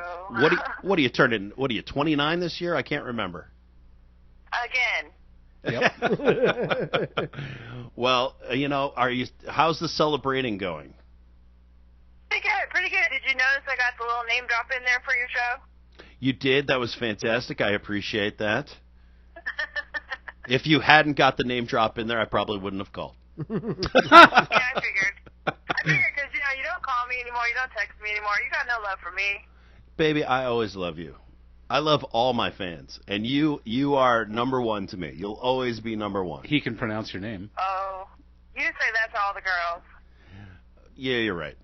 what do you turn in? What are you 29 this year? I can't remember. Again. Yep. Well, how's the celebrating going? Pretty good, pretty good. Did you notice I got the little name drop in there for your show? You did. That was fantastic. I appreciate that. If you hadn't got the name drop in there, I probably wouldn't have called. Yeah, I figured because, you don't call me anymore. You don't text me anymore. You got no love for me. Baby, I always love you. I love all my fans. And you are number one to me. You'll always be number one. He can pronounce your name. Oh, you say that to all the girls. Yeah, you're right.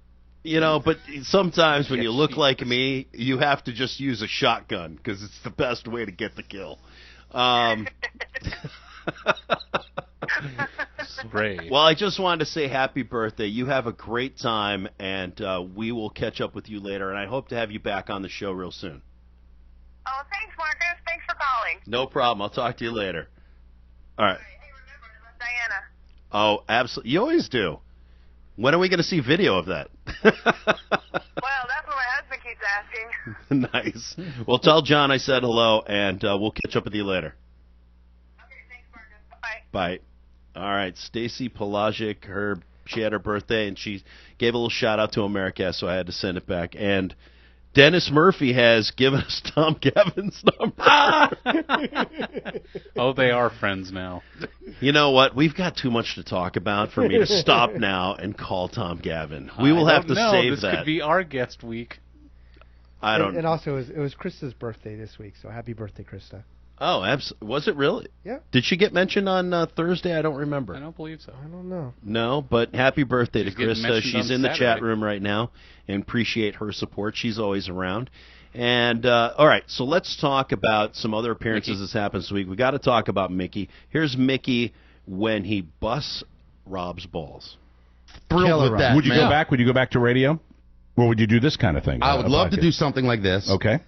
But sometimes when you look like me, you have to just use a shotgun because it's the best way to get the kill. Great. Well, I just wanted to say happy birthday. You have a great time, and we will catch up with you later. And I hope to have you back on the show real soon. Oh, thanks, Marcus. Thanks for calling. No problem. I'll talk to you later. All right. Hey, remember, I love Diana. Oh, absolutely. You always do. When are we going to see video of that? Well, that's what my husband keeps asking. Nice. Well, tell John I said hello, and we'll catch up with you later. Okay, thanks, Marcus. Bye. All right, Stacy Pelagic, she had her birthday, and she gave a little shout-out to Omericast, so I had to send it back. And Dennis Murphy has given us Tom Gavin's number. Oh, they are friends now. You know what? We've got too much to talk about for me to stop now and call Tom Gavin. We will have to save this that. This could be our guest week. I don't. And also, it was Krista's birthday this week, so happy birthday, Krista. Oh, was it really? Yeah. Did she get mentioned on Thursday? I don't remember. I don't believe so. I don't know. No, but happy birthday to getting Krista. mentioned She's on in the Saturday. chat room right now, and appreciate her support. She's always around. And all right, so let's talk about some other appearances this happened this week. We got to talk about Mickey. Here's Mickey when he busts Rob's balls. Thrilled with that. Would you man. go back? Would you go back to radio? Or would you do this kind of thing? I would love to do something like this. Okay.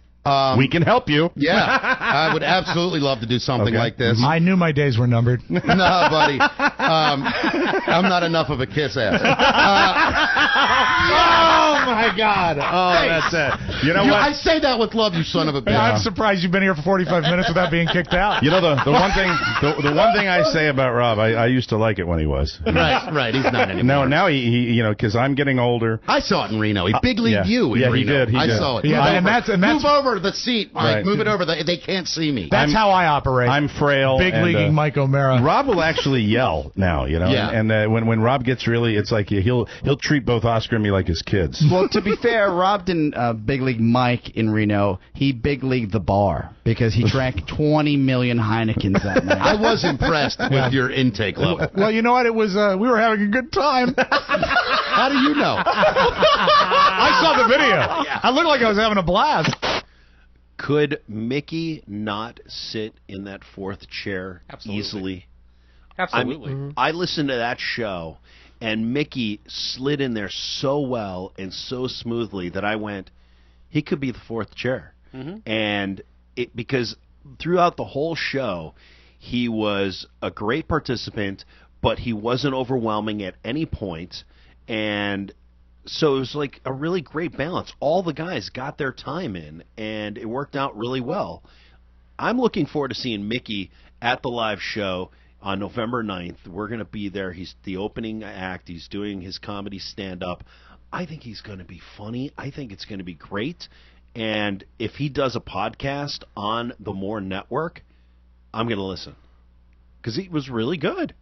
We can help you. Yeah, I would absolutely love to do something like this. I knew my days were numbered. No, buddy. I'm not enough of a kiss ass. Oh, my God. Oh, that's it. You know what? I say that with love, you son of a bitch. I'm surprised you've been here for 45 minutes without being kicked out. You know, the one thing I say about Rob, I used to like it when he was. Right. He's not anymore. No, now he because I'm getting older. I saw it in Reno. He big leagued you in Reno. He did. I saw it. Yeah, and that's move over the seat, Mike. Right. Move it over. They can't see me. That's how I operate. I'm frail. Big leaguing Mike O'Mara. Rob will actually yell now, you know. Yeah. And when Rob gets really, it's like he'll treat both Oscar and me like his kids. Well, to be fair, Rob didn't big league Mike in Reno. He big leagued the bar because he drank 20 million Heinekens that night. I was impressed with your intake level. Well, you know what? It was we were having a good time. How do you know? I saw the video. I looked like I was having a blast. Could Mickey not sit in that fourth chair easily? Absolutely. I listened to that show, and Mickey slid in there so well and so smoothly that I went, he could be the fourth chair. And because throughout the whole show, he was a great participant, but he wasn't overwhelming at any point. And so it was like a really great balance. All the guys got their time in, and it worked out really well. I'm looking forward to seeing Mickey at the live show on November 9th. We're going to be there. He's the opening act. He's doing his comedy stand-up. I think he's going to be funny. I think it's going to be great. And if he does a podcast on the More Network, I'm going to listen because he was really good.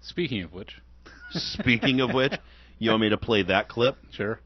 Speaking of which, you want me to play that clip? Sure.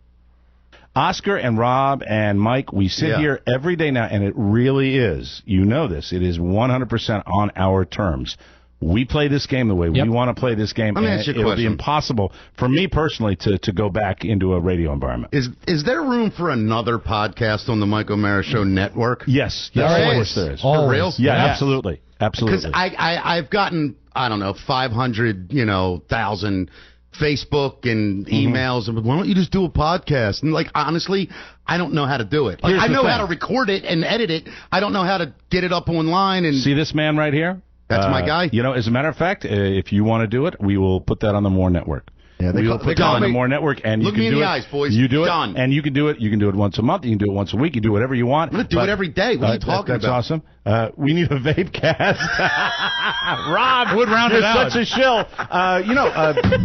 Oscar and Rob and Mike, we sit here every day now, and it really is. You know this. It is 100% on our terms. We play this game the way we want to play this game, and it would be impossible for me personally to go back into a radio environment. Is there room for another podcast on the Mike O'Mara Show network? Yes, there is. For real? Yeah, absolutely. Because I've gotten, I don't know, 500,000 Facebook and emails, and why don't you just do a podcast? And like, honestly, I don't know how to do it. Like, I know how to record it and edit it. I don't know how to get it up online. And see this man right here? That's my guy. You know, as a matter of fact, if you want to do it, we will put that on the More Network. Yeah, we will put that on the More Network, and look you can me in do the it. eyes, boys. You do Done. it, and you can do it. You can do it once a month. You can do it once a week. You do whatever you want. I'm gonna do it every day. What are you talking that's about? Awesome. We need a vape cast. Rob would round it out. You're such a shill.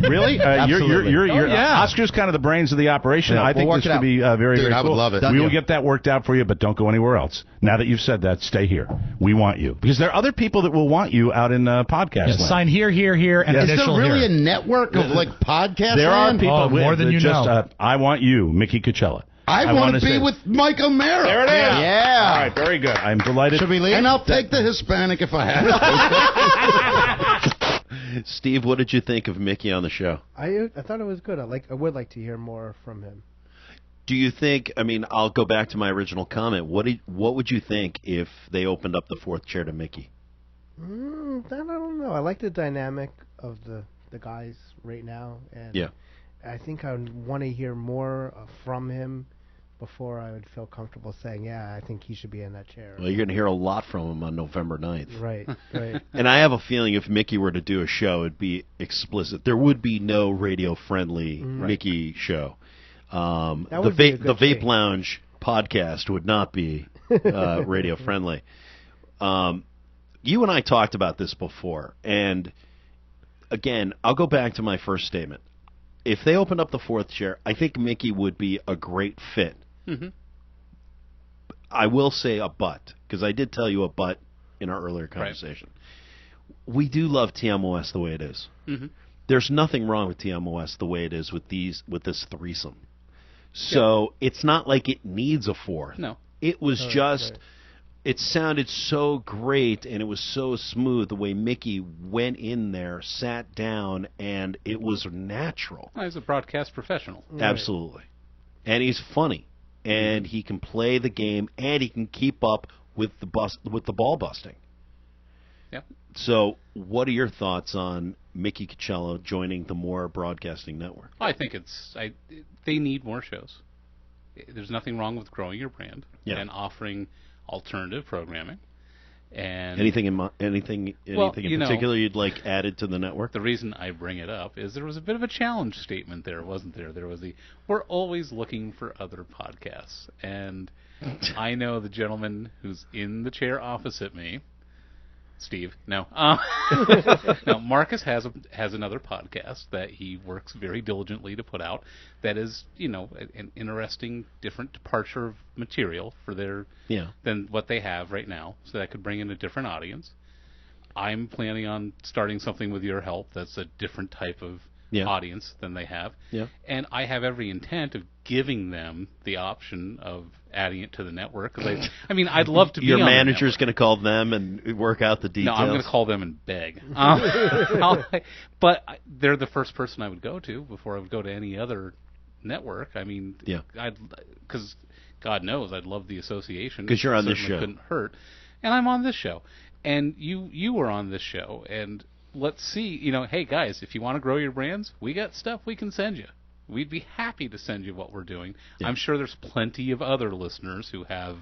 Really? You're Oscar's kind of the brains of the operation. Yeah, I think this could be very, Dude, very I cool. would love it. We will get that worked out for you, but don't go anywhere else. Now that you've said that, stay here. We want you because there are other people that will want you out in podcast land. Sign here, and Is there initial really here. a network of like podcasts? There are people more than you know. I want you, Mickey Coachella. I want to be with Mike O'Mara. There it is. Yeah. All right, very good. I'm delighted. Should we leave? And I'll take the Hispanic if I have to. Steve, what did you think of Mickey on the show? I thought it was good. I would like to hear more from him. Do you think? I mean, I'll go back to my original comment. What would you think if they opened up the fourth chair to Mickey? I don't know. I like the dynamic of the guys right now, and I think I would want to hear more from him before I would feel comfortable saying, yeah, I think he should be in that chair. Well, you're going to hear a lot from him on November 9th. Right. And I have a feeling if Mickey were to do a show, it'd be explicit. There would be no radio-friendly Mickey show. The Vape Lounge podcast would not be radio-friendly. You and I talked about this before, and again, I'll go back to my first statement. If they opened up the fourth chair, I think Mickey would be a great fit. I will say a but, because I did tell you a but in our earlier conversation. Right. We do love TMOS the way it is. There's nothing wrong with TMOS the way it is with this threesome. So it's not like it needs a fourth. No. It was it sounded so great, and it was so smooth the way Mickey went in there, sat down, and it was natural. He's a broadcast professional. Absolutely. And he's funny, and he can play the game, and he can keep up with the ball busting. Yep. So what are your thoughts on Mickey Coachella joining the More Broadcasting Network? I think they need more shows. there's nothing wrong with growing your brand and offering alternative programming. And anything in particular you'd like added to the network? The reason I bring it up is there was a bit of a challenge statement there, wasn't there? There was we're always looking for other podcasts, and I know the gentleman who's in the chair opposite me, Steve. No, no. Marcus has another podcast that he works very diligently to put out. That is, an interesting, different departure of material for their than what they have right now. So that could bring in a different audience. I'm planning on starting something with your help. That's a different type of audience than they have. Yeah. And I have every intent of giving them the option of adding it to the network. I'd love to be Your on manager's going to call them and work out the details? No, I'm going to call them and beg. But they're the first person I would go to before I would go to any other network. Because God knows I'd love the association. Because you're on this show. Couldn't hurt. And I'm on this show. And you were on this show. And let's see, hey guys, if you want to grow your brands, we got stuff we can send you. We'd be happy to send you what we're doing. Yeah. I'm sure there's plenty of other listeners who have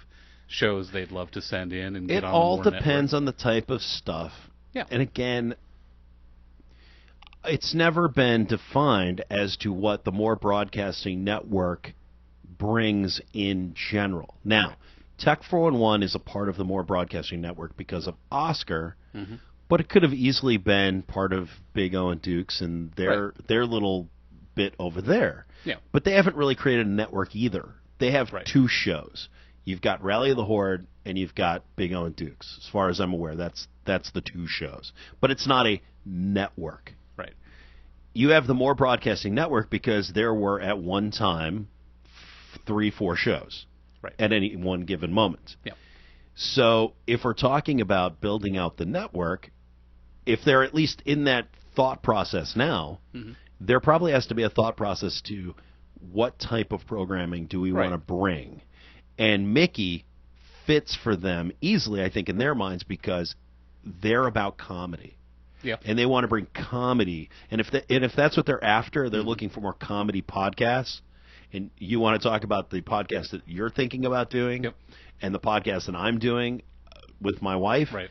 shows they'd love to send in and get on the More Network. It all depends on the type of stuff. Yeah. And again, it's never been defined as to what the More Broadcasting Network brings in general. Now, Tech 411 is a part of the More Broadcasting Network because of Oscar, but it could have easily been part of Big O and Dukes and their little bit over there. Yeah. But they haven't really created a network either. They have two shows. You've got Rally of the Horde and you've got Big O and Dukes. As far as I'm aware, that's the two shows. But it's not a network. Right. You have the More Broadcasting Network because there were at one time 3-4 shows at any one given moment. Yeah. So if we're talking about building out the network, if they're at least in that thought process now, there probably has to be a thought process to what type of programming do we want to bring. And Mickey fits for them easily, I think, in their minds because they're about comedy. Yeah. And they want to bring comedy. And if that's what they're after, they're looking for more comedy podcasts. And you want to talk about the podcast that you're thinking about doing and the podcast that I'm doing with my wife. Right.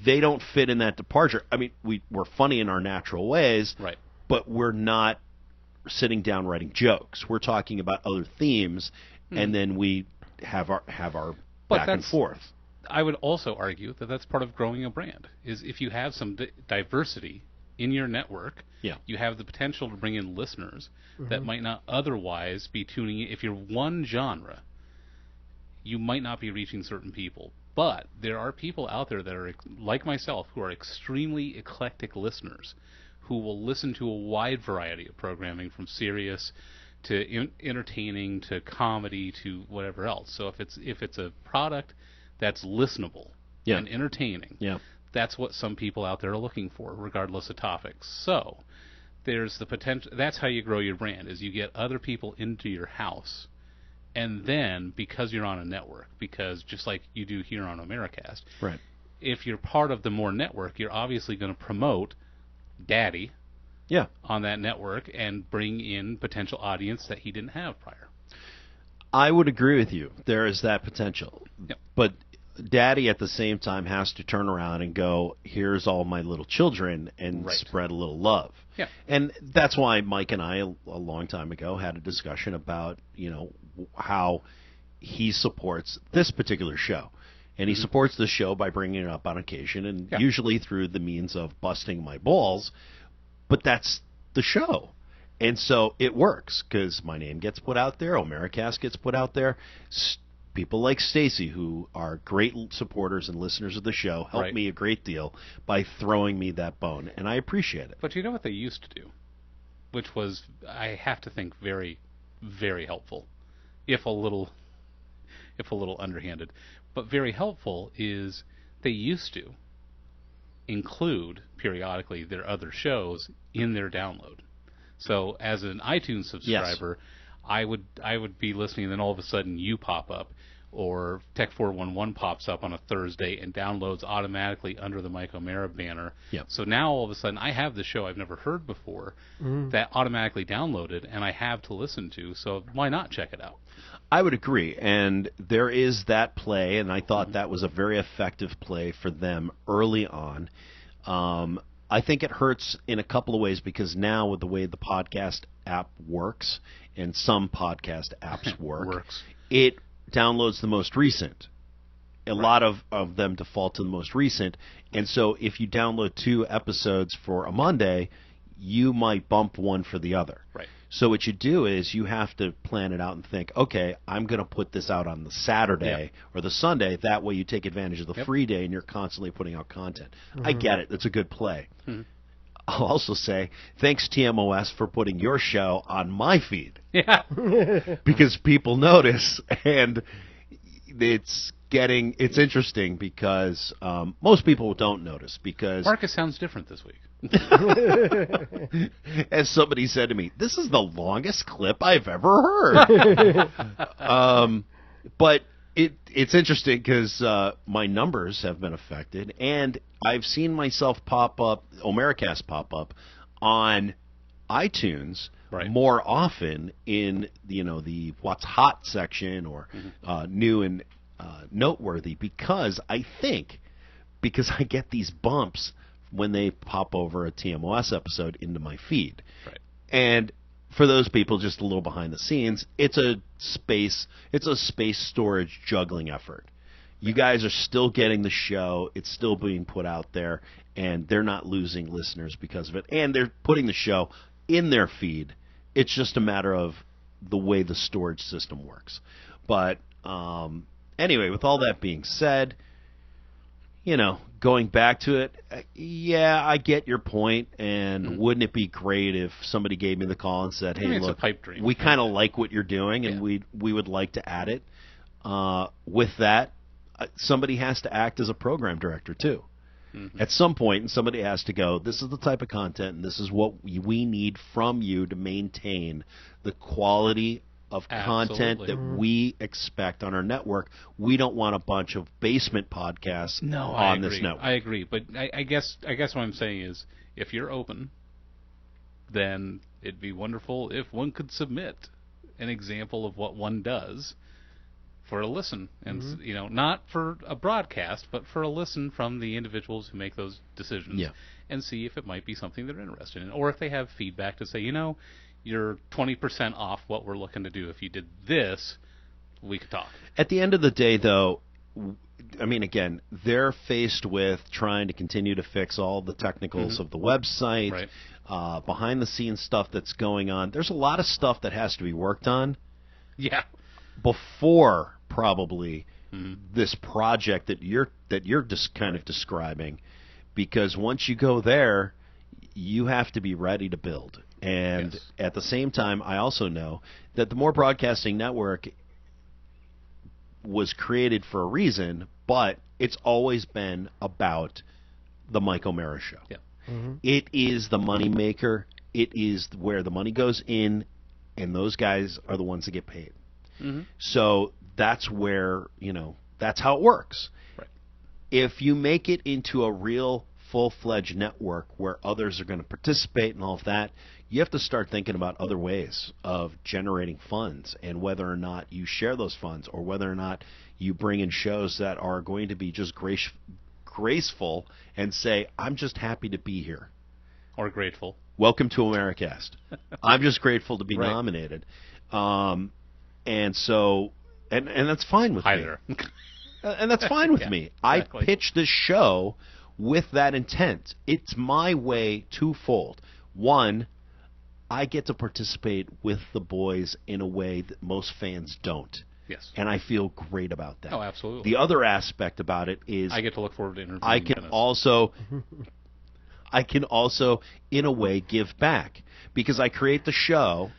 They don't fit in that departure. I mean, we're funny in our natural ways. Right. But we're not sitting down writing jokes. We're talking about other themes, and then we have our back and forth. I would also argue that that's part of growing a brand, is if you have some diversity in your network, you have the potential to bring in listeners that might not otherwise be tuning in. If you're one genre, you might not be reaching certain people. But there are people out there that are, like myself, who are extremely eclectic listeners who will listen to a wide variety of programming, from serious to entertaining to comedy to whatever else. So if it's a product that's listenable and entertaining, that's what some people out there are looking for, regardless of topics. So there's the potential. That's how you grow your brand, is you get other people into your house, and then because you're on a network, because just like you do here on Americast, if you're part of the More Network, you're obviously going to promote Daddy on that network and bring in potential audience that he didn't have prior. I would agree with you. There is that potential. But Daddy at the same time has to turn around and go, here's all my little children, and spread a little love. Yeah. And that's why Mike and I, a long time ago, had a discussion about, how he supports this particular show. And he supports the show by bringing it up on occasion, and usually through the means of busting my balls. But that's the show. And so it works, because my name gets put out there, Americast gets put out there. People like Stacy, who are great supporters and listeners of the show, help me a great deal by throwing me that bone, and I appreciate it. But you know what they used to do, which was, I have to think, very, very helpful, if a little underhanded. But very helpful is they used to include periodically their other shows in their download. So as an iTunes subscriber, I would be listening, and then all of a sudden you pop up. or Tech 411 pops up on a Thursday and downloads automatically under the Mike O'Mara banner. Yep. So now all of a sudden I have the show I've never heard before that automatically downloaded and I have to listen to. So why not check it out? I would agree, and there is that play, and I thought that was a very effective play for them early on. I think it hurts in a couple of ways because now with the way the podcast app works, and some podcast apps work, it downloads the most recent. A lot of them default to the most recent, and so if you download 2 episodes for a Monday, you might bump one for the other. Right. So what you do is you have to plan it out and think, okay, I'm going to put this out on the Saturday or the Sunday. That way you take advantage of the free day and you're constantly putting out content. I get it. That's a good play. I'll also say, thanks TMOS for putting your show on my feed. Yeah. Because people notice, and it's interesting because most people don't notice because Marcus sounds different this week. As somebody said to me, this is the longest clip I've ever heard. But it's interesting because my numbers have been affected, and I've seen myself pop up, Omeracast pop up, on iTunes more often in the What's Hot section or new and noteworthy because I get these bumps when they pop over a TMOS episode into my feed. Right. And for those people just a little behind the scenes, it's a space storage juggling effort. You guys are still getting the show, it's still being put out there, and they're not losing listeners because of it. And they're putting the show in their feed. It's just a matter of the way the storage system works. But anyway, with all that being said, going back to it, yeah, I get your point, and wouldn't it be great if somebody gave me the call and said, hey, look, it's a pipe dream. We kind of like what you're doing, and we would like to add it. With that, somebody has to act as a program director, too. At some point, and somebody has to go, this is the type of content, and this is what we need from you to maintain the quality of content that we expect on our network. We don't want a bunch of basement podcasts on this network. I agree, but I guess what I'm saying is, if you're open, then it'd be wonderful if one could submit an example of what one does for a listen, and not for a broadcast, but for a listen from the individuals who make those decisions, and see if it might be something they're interested in, or if they have feedback to say, you're 20% off what we're looking to do. If you did this, we could talk. At the end of the day, though, I mean, again, they're faced with trying to continue to fix all the technicals of the website, behind-the-scenes stuff that's going on. There's a lot of stuff that has to be worked on. Yeah. Before probably this project that you're just kind of describing, because once you go there, you have to be ready to build. And at the same time, I also know that the More Broadcasting Network was created for a reason, but it's always been about the Mike O'Mara Show. Yeah. It is the money maker. It is where the money goes in, and those guys are the ones that get paid. So that's where, that's how it works. Right. If you make it into a real full-fledged network where others are going to participate and all of that, you have to start thinking about other ways of generating funds and whether or not you share those funds or whether or not you bring in shows that are going to be just graceful and say, I'm just happy to be here. Or grateful. Welcome to Omeracast. I'm just grateful to be nominated. And so, and that's fine with me. And that's fine with me. Exactly. I pitched this show with that intent. It's my way twofold. One, I get to participate with the boys in a way that most fans don't. Yes. And I feel great about that. Oh, absolutely. The other aspect about it is I get to look forward to interviewing I can also, in a way, give back. Because I create the show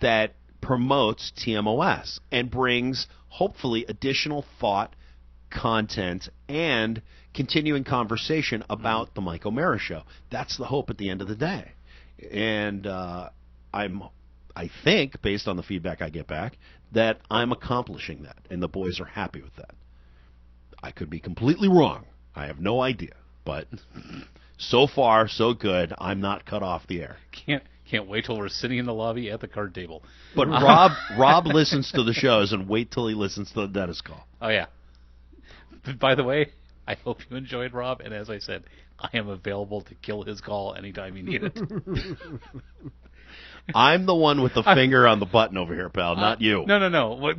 that promotes TMOS and brings, hopefully, additional thought, content, and continuing conversation about the Mike O'Mara Show. That's the hope at the end of the day. And I'm I think, based on the feedback I get back, that I'm accomplishing that, and the boys are happy with that. I could be completely wrong. I have no idea, but so far, so good. I'm not cut off the air. Can't wait till we're sitting in the lobby at the card table. But Rob listens to the shows, and wait till he listens to the Dennis call. Oh yeah. By the way, I hope you enjoyed Rob, and as I said, I am available to kill his call anytime you need it. I'm the one with the finger on the button over here, pal, not you. No.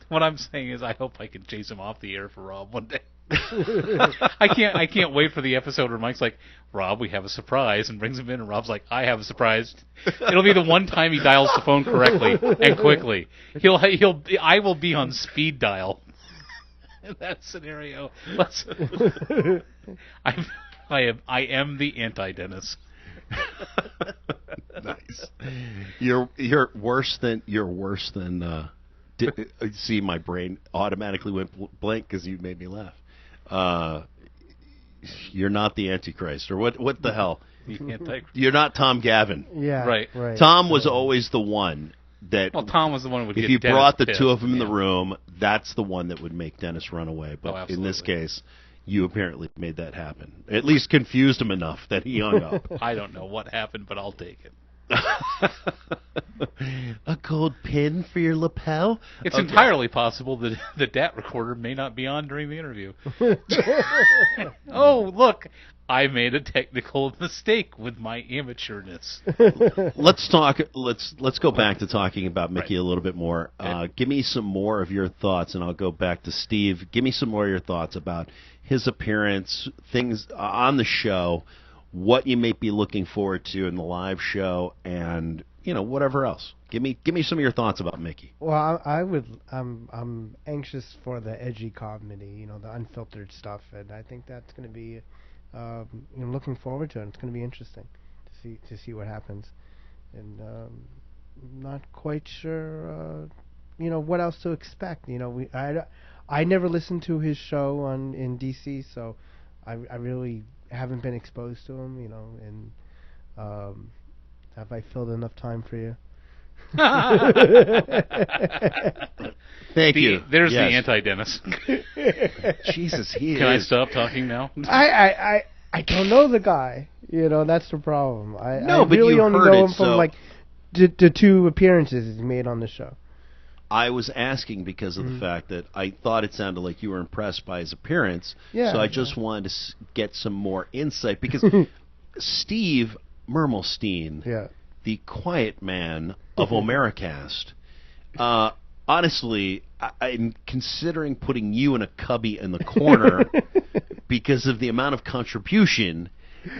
What I'm saying is I hope I can chase him off the air for Rob one day. I can't wait for the episode where Mike's like, Rob, we have a surprise, and brings him in, and Rob's like, I have a surprise. It'll be the one time he dials the phone correctly and quickly. I will be on speed dial. In that scenario, I am the anti-Dennis. Nice. You're worse than. See, my brain automatically went blank because you made me laugh. You're not the Antichrist, or what the hell? You're not Tom Gavin. Yeah, right. Tom was always the one that. Well, Tom was the one who would if get you Dennis brought the pissed. two of them in the room, that's the one that would make Dennis run away. But in this case, you apparently made that happen. At least confused him enough that he hung up. I don't know what happened, but I'll take it. A gold pin for your lapel? It's entirely possible that the DAT recorder may not be on during the interview. Oh, look, I made a technical mistake with my amateurness. Let's go back to talking about Mickey a little bit more. Give me some more of your thoughts, and I'll go back to Steve. Give me some more of your thoughts about his appearance, things on the show, what you may be looking forward to in the live show, and whatever else. Give me some of your thoughts about Mickey. Well, I'm anxious for the edgy comedy, the unfiltered stuff, and I think that's going to be looking forward to it. It's going to be interesting to see what happens, and not quite sure what else to expect. I never listened to his show in DC, so I really haven't been exposed to him, and have I filled enough time for you? Thank you. There's the anti-Dennis. Jesus, he Can I stop talking now? I don't know the guy. That's the problem. I really you only heard know it, him from the two appearances he made on the show. I was asking because of the fact that I thought it sounded like you were impressed by his appearance. Yeah, so I just wanted to get some more insight because Steve Mermelstein, the quiet man of Omericast, honestly, I'm considering putting you in a cubby in the corner because of the amount of contribution.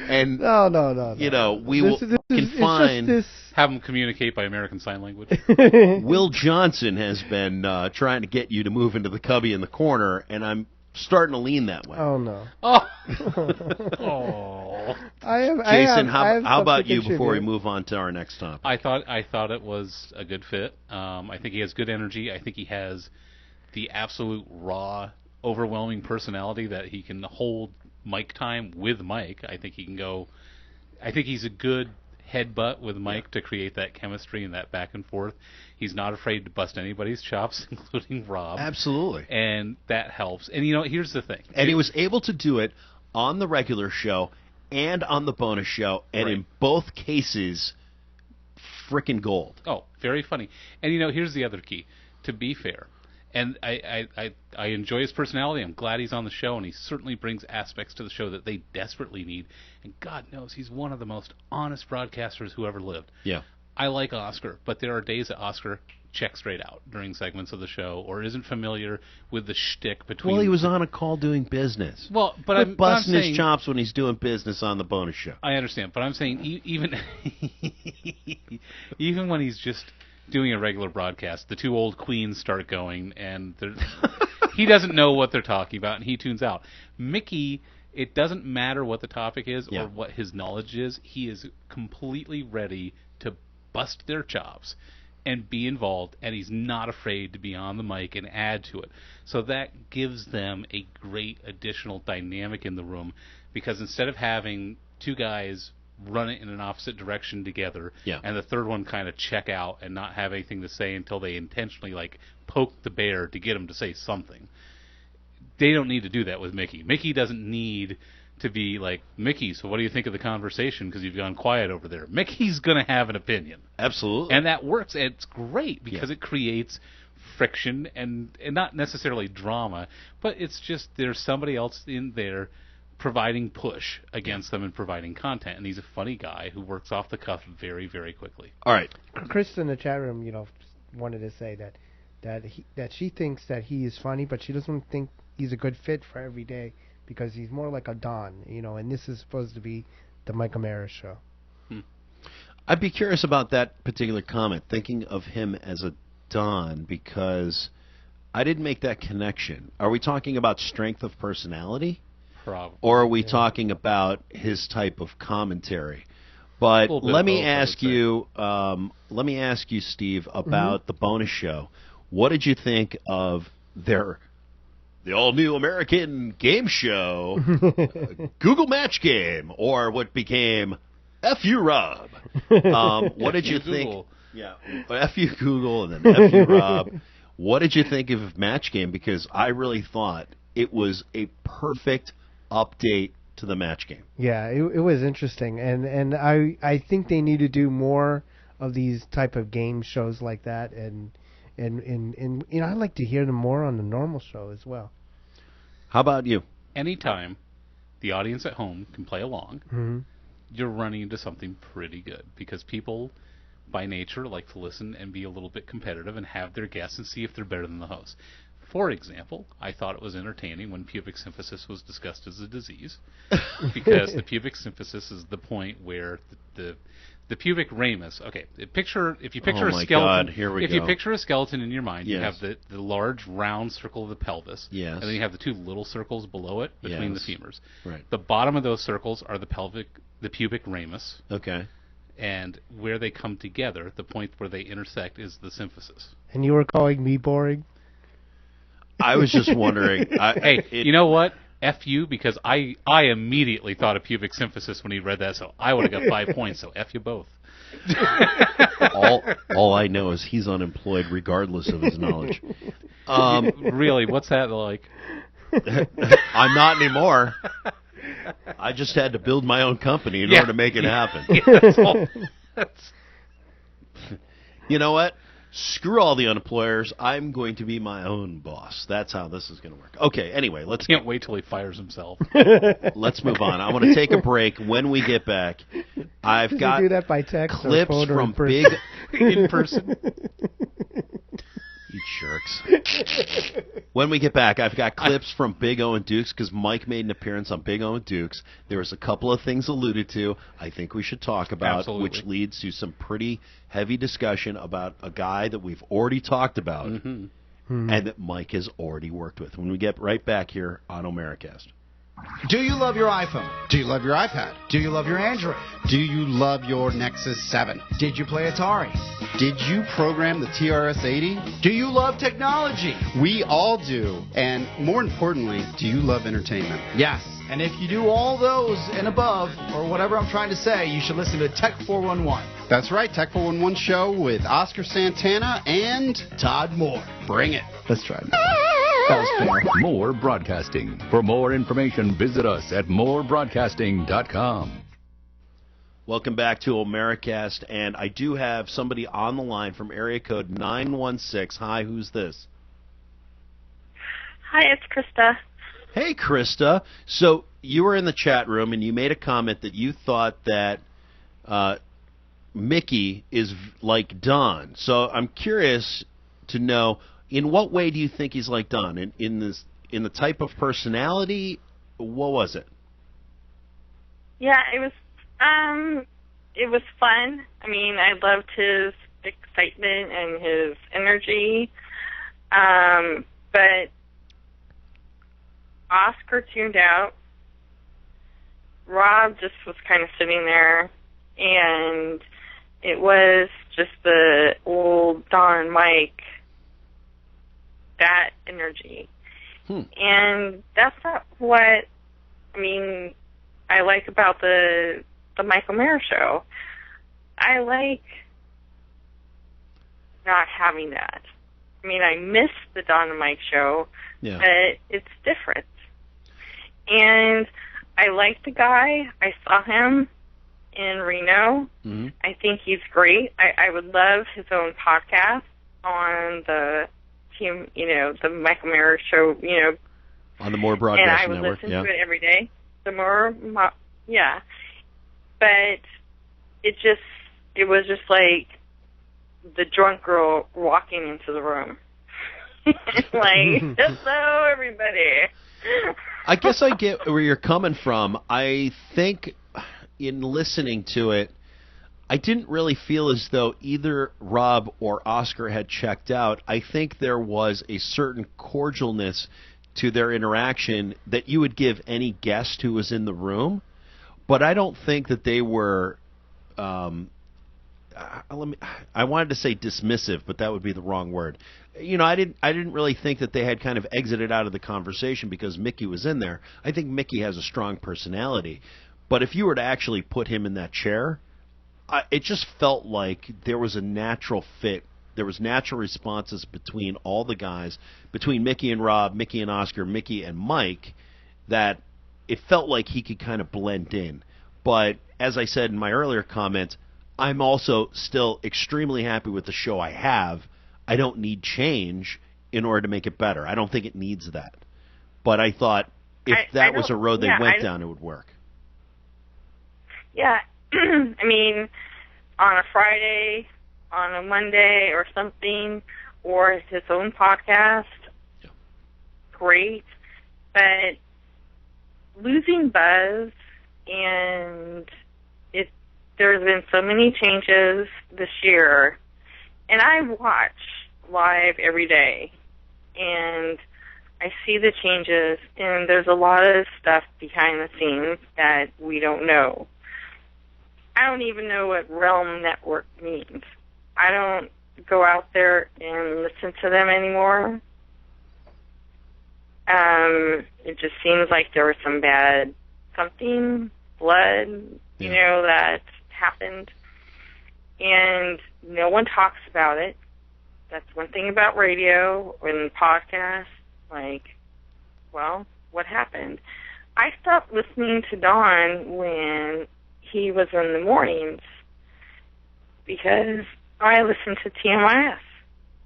And no. We will confine. Have them communicate by American Sign Language. Will Johnson has been trying to get you to move into the cubby in the corner, and I'm starting to lean that way. Oh no. Oh. Jason, how about you before we move on to our next topic? I thought it was a good fit. I think he has good energy. I think he has the absolute raw, overwhelming personality that he can hold mic time with Mike. I think he can go. I think he's a good headbutt with Mike to create that chemistry and that back and forth. He's not afraid to bust anybody's chops, including Rob. Absolutely. And that helps. And here's the thing. And he was able to do it on the regular show and on the bonus show, and in both cases, frickin' gold. Oh, very funny. And here's the other key. To be fair, and I enjoy his personality. I'm glad he's on the show, and he certainly brings aspects to the show that they desperately need. And God knows he's one of the most honest broadcasters who ever lived. Yeah. I like Oscar, but there are days that Oscar checks straight out during segments of the show or isn't familiar with the shtick between... Well, he was on a call doing business. Well, but I'm busting saying, his chops when he's doing business on the bonus show. I understand, but I'm saying even even when he's just doing a regular broadcast, the two old queens start going, and he doesn't know what they're talking about, and he tunes out. Mickey, it doesn't matter what the topic is or what his knowledge is. He is completely ready to bust their chops and be involved, and he's not afraid to be on the mic and add to it. So that gives them a great additional dynamic in the room, because instead of having two guys run it in an opposite direction together, Yeah. and the third one kind of check out and not have anything to say until they intentionally like poke the bear to get him to say something. They don't need to do that with Mickey. Mickey doesn't need to be like, Mickey, so what do you think of the conversation because you've gone quiet over there? Mickey's going to have an opinion. Absolutely. And that works. And it's great because it creates friction and not necessarily drama, but it's just there's somebody else in there providing push against them and providing content. And he's a funny guy who works off the cuff very, very quickly. All right. Chris in the chat room, wanted to say that she thinks that he is funny, but she doesn't think he's a good fit for every day because he's more like a Don, and this is supposed to be the Mike O'Mara show. I'd be curious about that particular comment, thinking of him as a Don, because I didn't make that connection. Are we talking about strength of personality? Probably. Or are we talking about his type of commentary? But let me ask you, Steve, about the bonus show. What did you think of the all-new American game show, Google Match Game, or what became F.U. Rob? What did you think? Yeah, F.U. Google and then F.U. Rob. What did you think of Match Game? Because I really thought it was a perfect update to the Match Game. Yeah, it was interesting, and I think they need to do more of these type of game shows like that, and I'd like to hear them more on the normal show as well. How about you? Anytime the audience at home can play along, Mm-hmm. you're running into something pretty good because people by nature like to listen and be a little bit competitive and have their guess and see if they're better than the host. For example, I thought it was entertaining when pubic symphysis was discussed as a disease because the pubic symphysis is the point where the pubic ramus. Okay, if you picture a skeleton, God, here we if go. you picture a skeleton in your mind, you Yes. have the large round circle of the pelvis, Yes. and then you have the two little circles below it between Yes. the femurs. Right. The bottom of those circles are the pubic ramus. Okay. And where they come together, the point where they intersect is the symphysis. And you were calling me boring? I was just wondering. You know what? F you, because I immediately thought of pubic symphysis when he read that, so I would have got 5 points, so F you both. all I know is he's unemployed regardless of his knowledge. Really, what's that like? I'm not anymore. I just had to build my own company in order to make it happen. You know what? Screw all the unemployers. I'm going to be my own boss. That's how this is going to work. Okay, anyway, Can't wait till he fires himself. Let's move on. I want to take a break. When we get back, I've Does got he do that by text or clips phone or from in person? big in person. You jerks. When we get back, I've got clips from Big O and Dukes because Mike made an appearance on Big O and Dukes. There was a couple of things alluded to I think we should talk about, Absolutely. which leads to some pretty heavy discussion about a guy that we've already talked about and that Mike has already worked with. When we get right back here on Omericast. Do you love your iPhone? Do you love your iPad? Do you love your Android? Do you love your Nexus 7? Did you play Atari? Did you program the TRS-80? Do you love technology? We all do. And more importantly, do you love entertainment? Yes. And if you do all those and above, or whatever I'm trying to say, you should listen to Tech 411. That's right, Tech 411 show with Oscar Santana and Todd Moore. Bring it. Let's try it. That was fair. More Broadcasting. For more information, visit us at morebroadcasting.com. Welcome back to Omericast, and I do have somebody on the line from area code 916. Hi, who's this? Hi, it's Krista. Hey, Krista. So you were in the chat room, and you made a comment that you thought that Mickey is like Don. So I'm curious to know, in what way do you think he's like Don? In the type of personality? What was it? Yeah, it was fun. I mean, I loved his excitement and his energy. But Oscar tuned out. Rob just was kind of sitting there, and it was just the old Don Mike, that energy. And that's not what, I mean, I like about the the Michael Mayer show. I like not having that. I mean, I miss the Don and Mike show, but it's different. And I like the guy. I saw him in Reno. Mm-hmm. I think he's great. I would love his own podcast on the team, the Michael Mayer show, on the More Broadcasting Network. And I would listen to it every day. The More, But it was just like the drunk girl walking into the room. Like, hello, everybody. I guess I get where you're coming from. I think in listening to it, I didn't really feel as though either Rob or Oscar had checked out. I think there was a certain cordialness to their interaction that you would give any guest who was in the room, but I don't think that they were I wanted to say dismissive, but that would be the wrong word. I didn't really think that they had kind of exited out of the conversation because Mickey was in there. I think Mickey has a strong personality, but if you were to actually put him in that chair, it just felt like there was a natural fit. There was natural responses between all the guys, between Mickey and Rob, Mickey and Oscar, Mickey and Mike, that it felt like he could kind of blend in. But as I said in my earlier comments, I'm also still extremely happy with the show I have. I don't need change in order to make it better. I don't think it needs that. But I thought if that was a road they went down, it would work. Yeah. I mean, on a Friday, on a Monday or something, or his own podcast, great. But losing buzz, and there's been so many changes this year, and I watch live every day, and I see the changes, and there's a lot of stuff behind the scenes that we don't know. I don't even know what Realm Network means. I don't go out there and listen to them anymore. It just seems like there was some bad blood, that happened. And no one talks about it. That's one thing about radio and podcasts. Like, well, what happened? I stopped listening to Don when he was in the mornings because I listened to TMIS.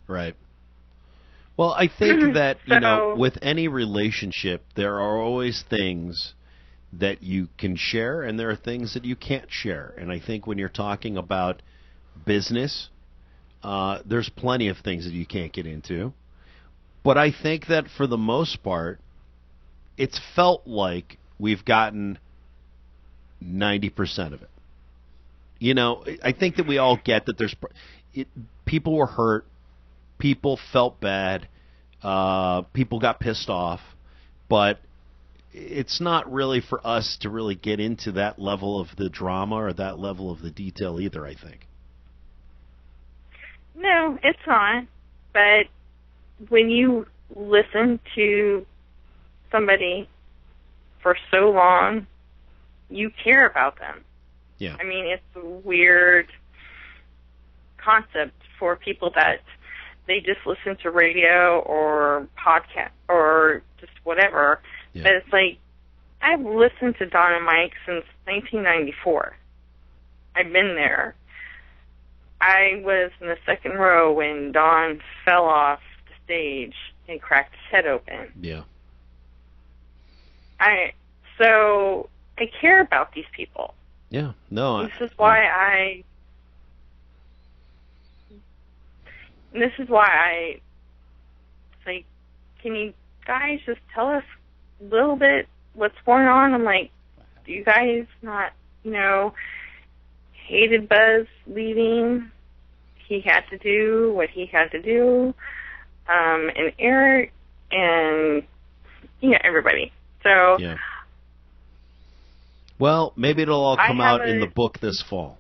Right. Well, I think that, with any relationship, there are always things that you can share and there are things that you can't share. And I think when you're talking about business, there's plenty of things that you can't get into. But I think that for the most part, it's felt like we've gotten 90% of it. I think that we all get that people were hurt, people felt bad, people got pissed off, but it's not really for us to really get into that level of the drama or that level of the detail either, I think. No, it's not. But when you listen to somebody for so long, you care about them. Yeah. I mean, it's a weird concept for people that they just listen to radio or podcast or just whatever. Yeah. But it's like, I've listened to Don and Mike since 1994. I've been there. I was in the second row when Don fell off the stage and cracked his head open. Yeah. So I care about these people. Yeah. No. This is why it's like, can you guys just tell us a little bit what's going on? I'm like, do you guys not, hated Buzz leaving? He had to do what he had to do, and Eric, and everybody. So, yeah. Well, maybe it'll all come out in the book this fall.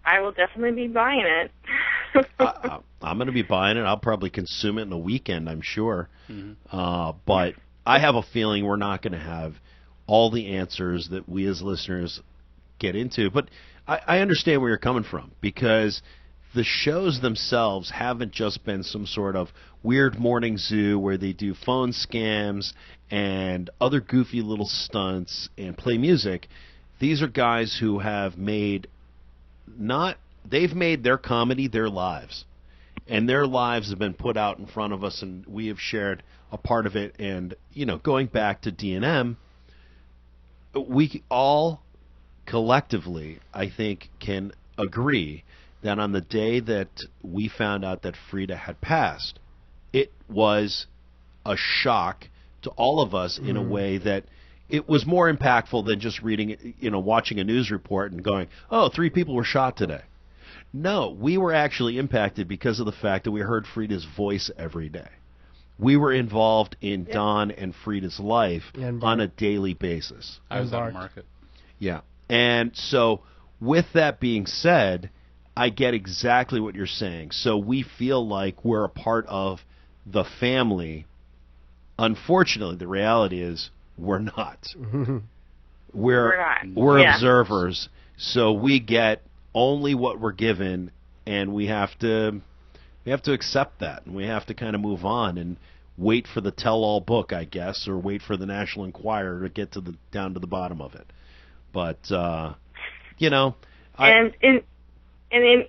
I will definitely be buying it. I'm going to be buying it. I'll probably consume it in a weekend, I'm sure. Mm-hmm. But I have a feeling we're not going to have all the answers that we as listeners get into. But I understand where you're coming from, because the shows themselves haven't just been some sort of weird morning zoo where they do phone scams and other goofy little stunts and play music. These are guys who have they've made their comedy their lives. And their lives have been put out in front of us, and we have shared a part of it. And, going back to D&M, we all collectively, I think, can agree that on the day that we found out that Frida had passed, it was a shock to all of us in a way that it was more impactful than just reading, watching a news report and going, oh, 3 people were shot today. No, we were actually impacted because of the fact that we heard Frida's voice every day. We were involved in Don and Frida's life on a daily basis. I was on market. Yeah. And so with that being said, I get exactly what you're saying. So we feel like we're a part of the family. Unfortunately, the reality is we're not. We're observers. So we get only what we're given, and we have to accept that, and we have to kind of move on and wait for the tell-all book, I guess, or wait for the National Enquirer to get down to the bottom of it. But and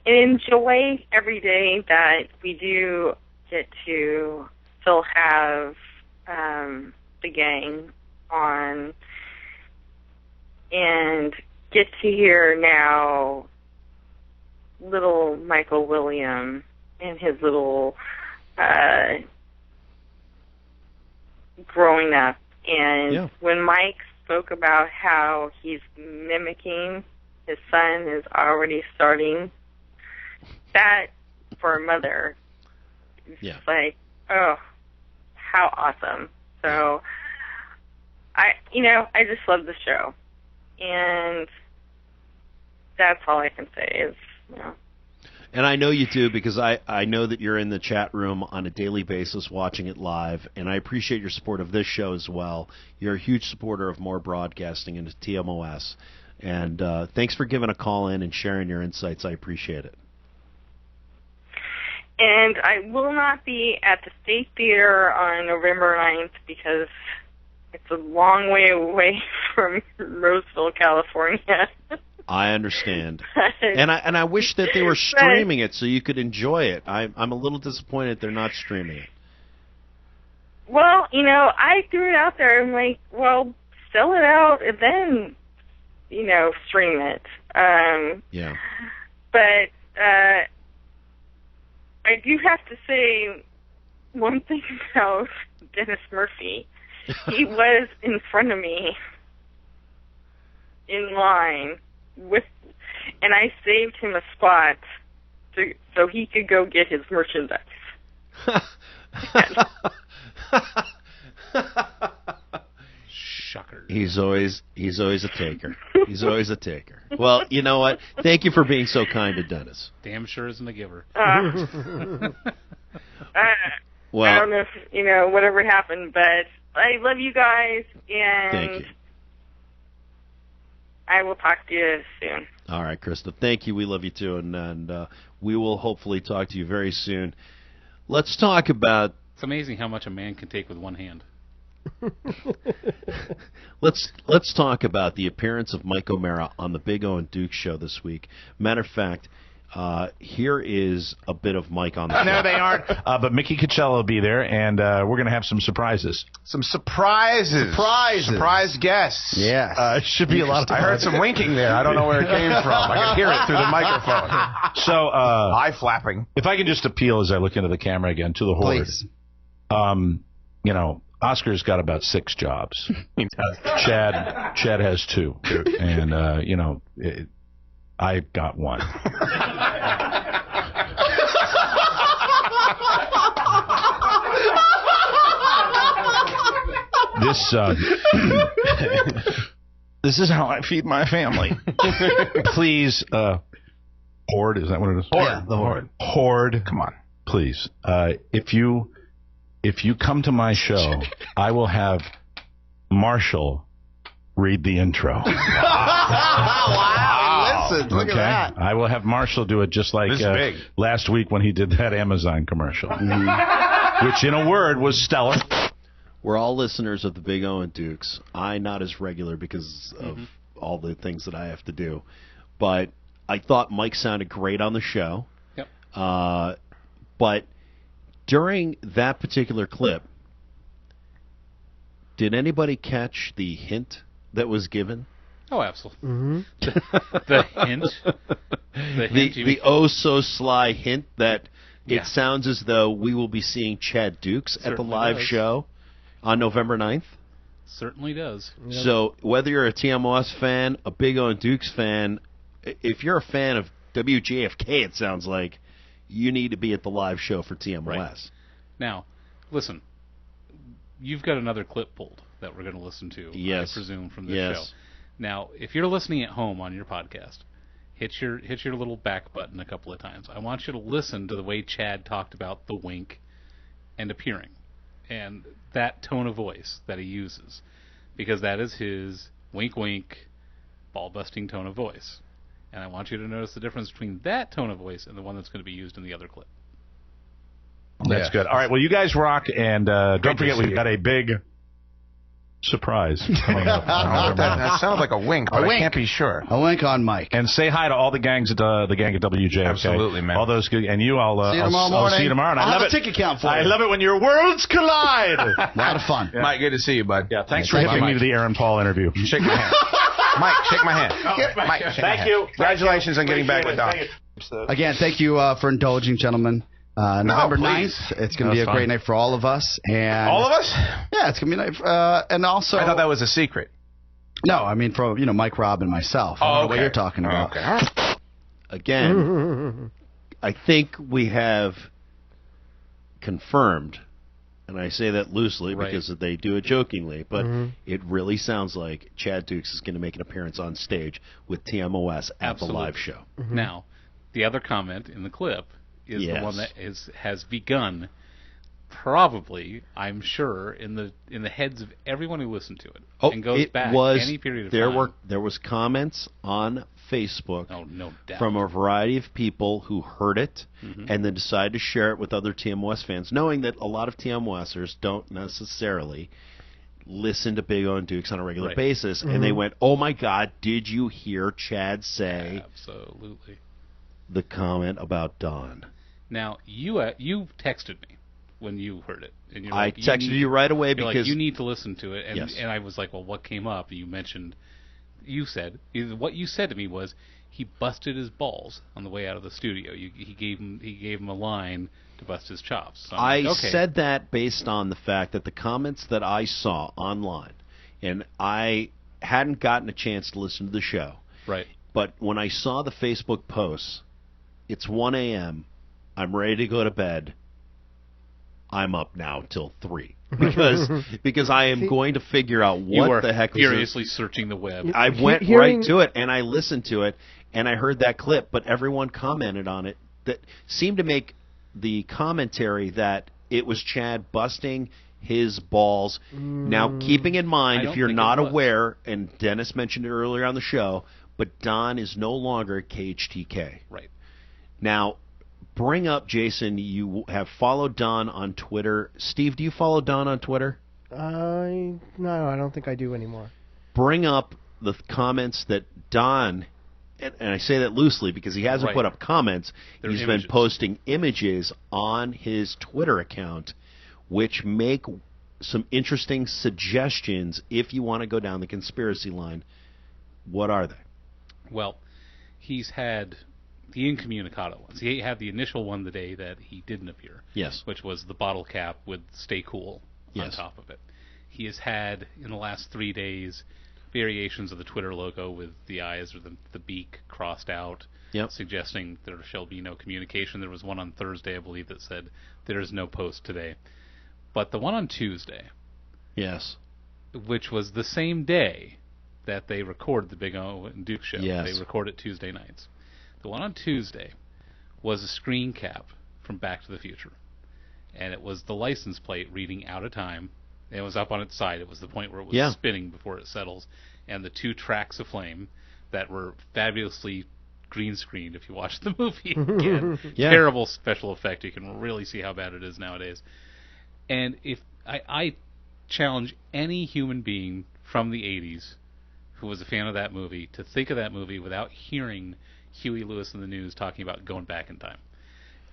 enjoy every day that we do get to still have the gang on, and get to hear now little Michael William and his little growing up. And when Mike spoke about how he's mimicking his son, is already starting, that for a mother, it's like, oh, how awesome. So I just love the show, and that's all I can say is, And I know you do, because I know that you're in the chat room on a daily basis watching it live, and I appreciate your support of this show as well. You're a huge supporter of More Broadcasting and TMOS, and thanks for giving a call in and sharing your insights. I appreciate it. And I will not be at the State Theater on November 9th because it's a long way away from Roseville, California. I understand, and I wish that they were streaming it so you could enjoy it. I'm a little disappointed they're not streaming it. Well, I threw it out there. I'm like, well, sell it out and then, stream it. But I do have to say one thing about Dennis Murphy. He was in front of me in line and I saved him a spot so he could go get his merchandise. Shocker. He's always a taker. He's always a taker. Well, you know what? Thank you for being so kind to Dennis. Damn sure isn't a giver. Well, I don't know if, whatever happened, but I love you guys, and thank you. I will talk to you soon. All right, Krista. Thank you. We love you too, and we will hopefully talk to you very soon. Let's talk about... It's amazing how much a man can take with one hand. Let's talk about the appearance of Mike O'Mara on the Big O and Duke show this week. Matter of fact, here is a bit of Mike on the show. No, they aren't. But Mickey Coachella will be there, and we're going to have some surprises. Some surprises. Surprise guests. Yeah. Should be a lot of fun. I heard some winking there. I don't know where it came from. I could hear it through the microphone. So, eye flapping. If I can just appeal as I look into the camera again to the horde. Please. Oscar's got about 6 jobs. Chad has 2. And, I got 1. This is how I feed my family. Please, horde, is that what it is? Horde. The horde. Horde. Come on. Please. If you if you come to my show, I will have Marshall read the intro. Wow. Listen, look at that. I will have Marshall do it just like last week when he did that Amazon commercial, which in a word was stellar. We're all listeners of the Big O and Dukes. I not as regular because of all the things that I have to do. But I thought Mike sounded great on the show. Yep. But during that particular clip, did anybody catch the hint that was given? Oh, absolutely. Mm-hmm. The hint. The oh-so-sly hint that it sounds as though we will be seeing Chad Dukes at the live show on November 9th. Certainly does. Yep. So whether you're a TMOS fan, a Big O and Dukes fan, if you're a fan of WJFK, it sounds like, you need to be at the live show for TMOS. Right. Now, listen, you've got another clip pulled that we're going to listen to, I presume, from this show. Now, if you're listening at home on your podcast, hit your little back button a couple of times. I want you to listen to the way Chad talked about the wink and appearing, and that tone of voice that he uses, because that is his wink-wink, ball-busting tone of voice. And I want you to notice the difference between that tone of voice and the one that's going to be used in the other clip. That's good. All right, well, you guys rock, and don't forget we've got a big surprise coming up. That sounds like a wink, but I can't be sure. A wink on Mike. And say hi to all the gangs at the gang at WJFK. Absolutely, man. All those good, and you, see you tomorrow morning. I'll see you tomorrow. And I'll have a ticket count for you. I love it when your worlds collide. A lot of fun. Yeah. Mike, good to see you, bud. Yeah, thanks for hipping me to the Aaron Paul interview. Shake my hand. Mike, shake my hand. Mike, shake Thank you. Congratulations on getting back with Doc. Again, thank you for indulging, gentlemen. November 9th, it's going to be a great night for all of us. And all of us? Yeah, it's going to be a night. And also, I thought that was a secret. No, I mean for Mike, Rob, and myself. I don't know what you're talking about. Okay. Again, I think we have confirmed, and I say that loosely because they do it jokingly, but it really sounds like Chad Dukes is going to make an appearance on stage with TMOS at the live show. Now, the other comment in the clip is the one that has begun, probably, I'm sure, in the heads of everyone who listened to it, and goes back any period of time. There was comments on Facebook no doubt. from a variety of people who heard it and then decided to share it with other TMOS fans, knowing that a lot of TMOSers don't necessarily listen to Big O and Dukes on a regular basis, and they went, "Oh my God, did you hear Chad say absolutely the comment about Don?" Now, you texted me when you heard it. And you're I texted you right away because you need to listen to it. And I was like, well, what came up? You said what you said to me was he busted his balls on the way out of the studio. He gave him a line to bust his chops. So I said that based on the fact that the comments that I saw online, and I hadn't gotten a chance to listen to the show. Right. But when I saw the Facebook posts, it's 1 a.m., I'm ready to go to bed. I'm up now till 3 because I am going to figure out what the heck. Furiously searching the web. I went right to it and I listened to it and I heard that clip, but everyone commented on it that seemed to make the commentary that it was Chad busting his balls. Now, keeping in mind, if you're not aware, and Dennis mentioned it earlier on the show, but Don is no longer KHTK. Right. Now, bring up, Jason, you have followed Don on Twitter. Steve, do you follow Don on Twitter? No, I don't think I do anymore. Bring up the comments that Don, and I say that loosely because he hasn't put up comments. He's been posting images on his Twitter account, which make some interesting suggestions if you want to go down the conspiracy line. What are they? Well, he's had the incommunicado ones. He had the initial one the day that he didn't appear. Yes. Which was the bottle cap with "Stay Cool" on top of it. He has had, in the last 3 days, variations of the Twitter logo with the eyes or the beak crossed out, suggesting there shall be no communication. There was one on Thursday, I believe, that said there is no post today. But the one on Tuesday, which was the same day that they record the Big O and Duke show, they record it Tuesday nights. The one on Tuesday was a screen cap from Back to the Future. and it was the license plate reading out of time. It was up on its side. It was the point where it was spinning before it settles, and the 2 tracks of flame that were fabulously green screened. If you watch the movie again, terrible special effect. You can really see how bad it is nowadays. And if I challenge any human being from the 80s who was a fan of that movie to think of that movie without hearing Huey Lewis in the News talking about going back in time.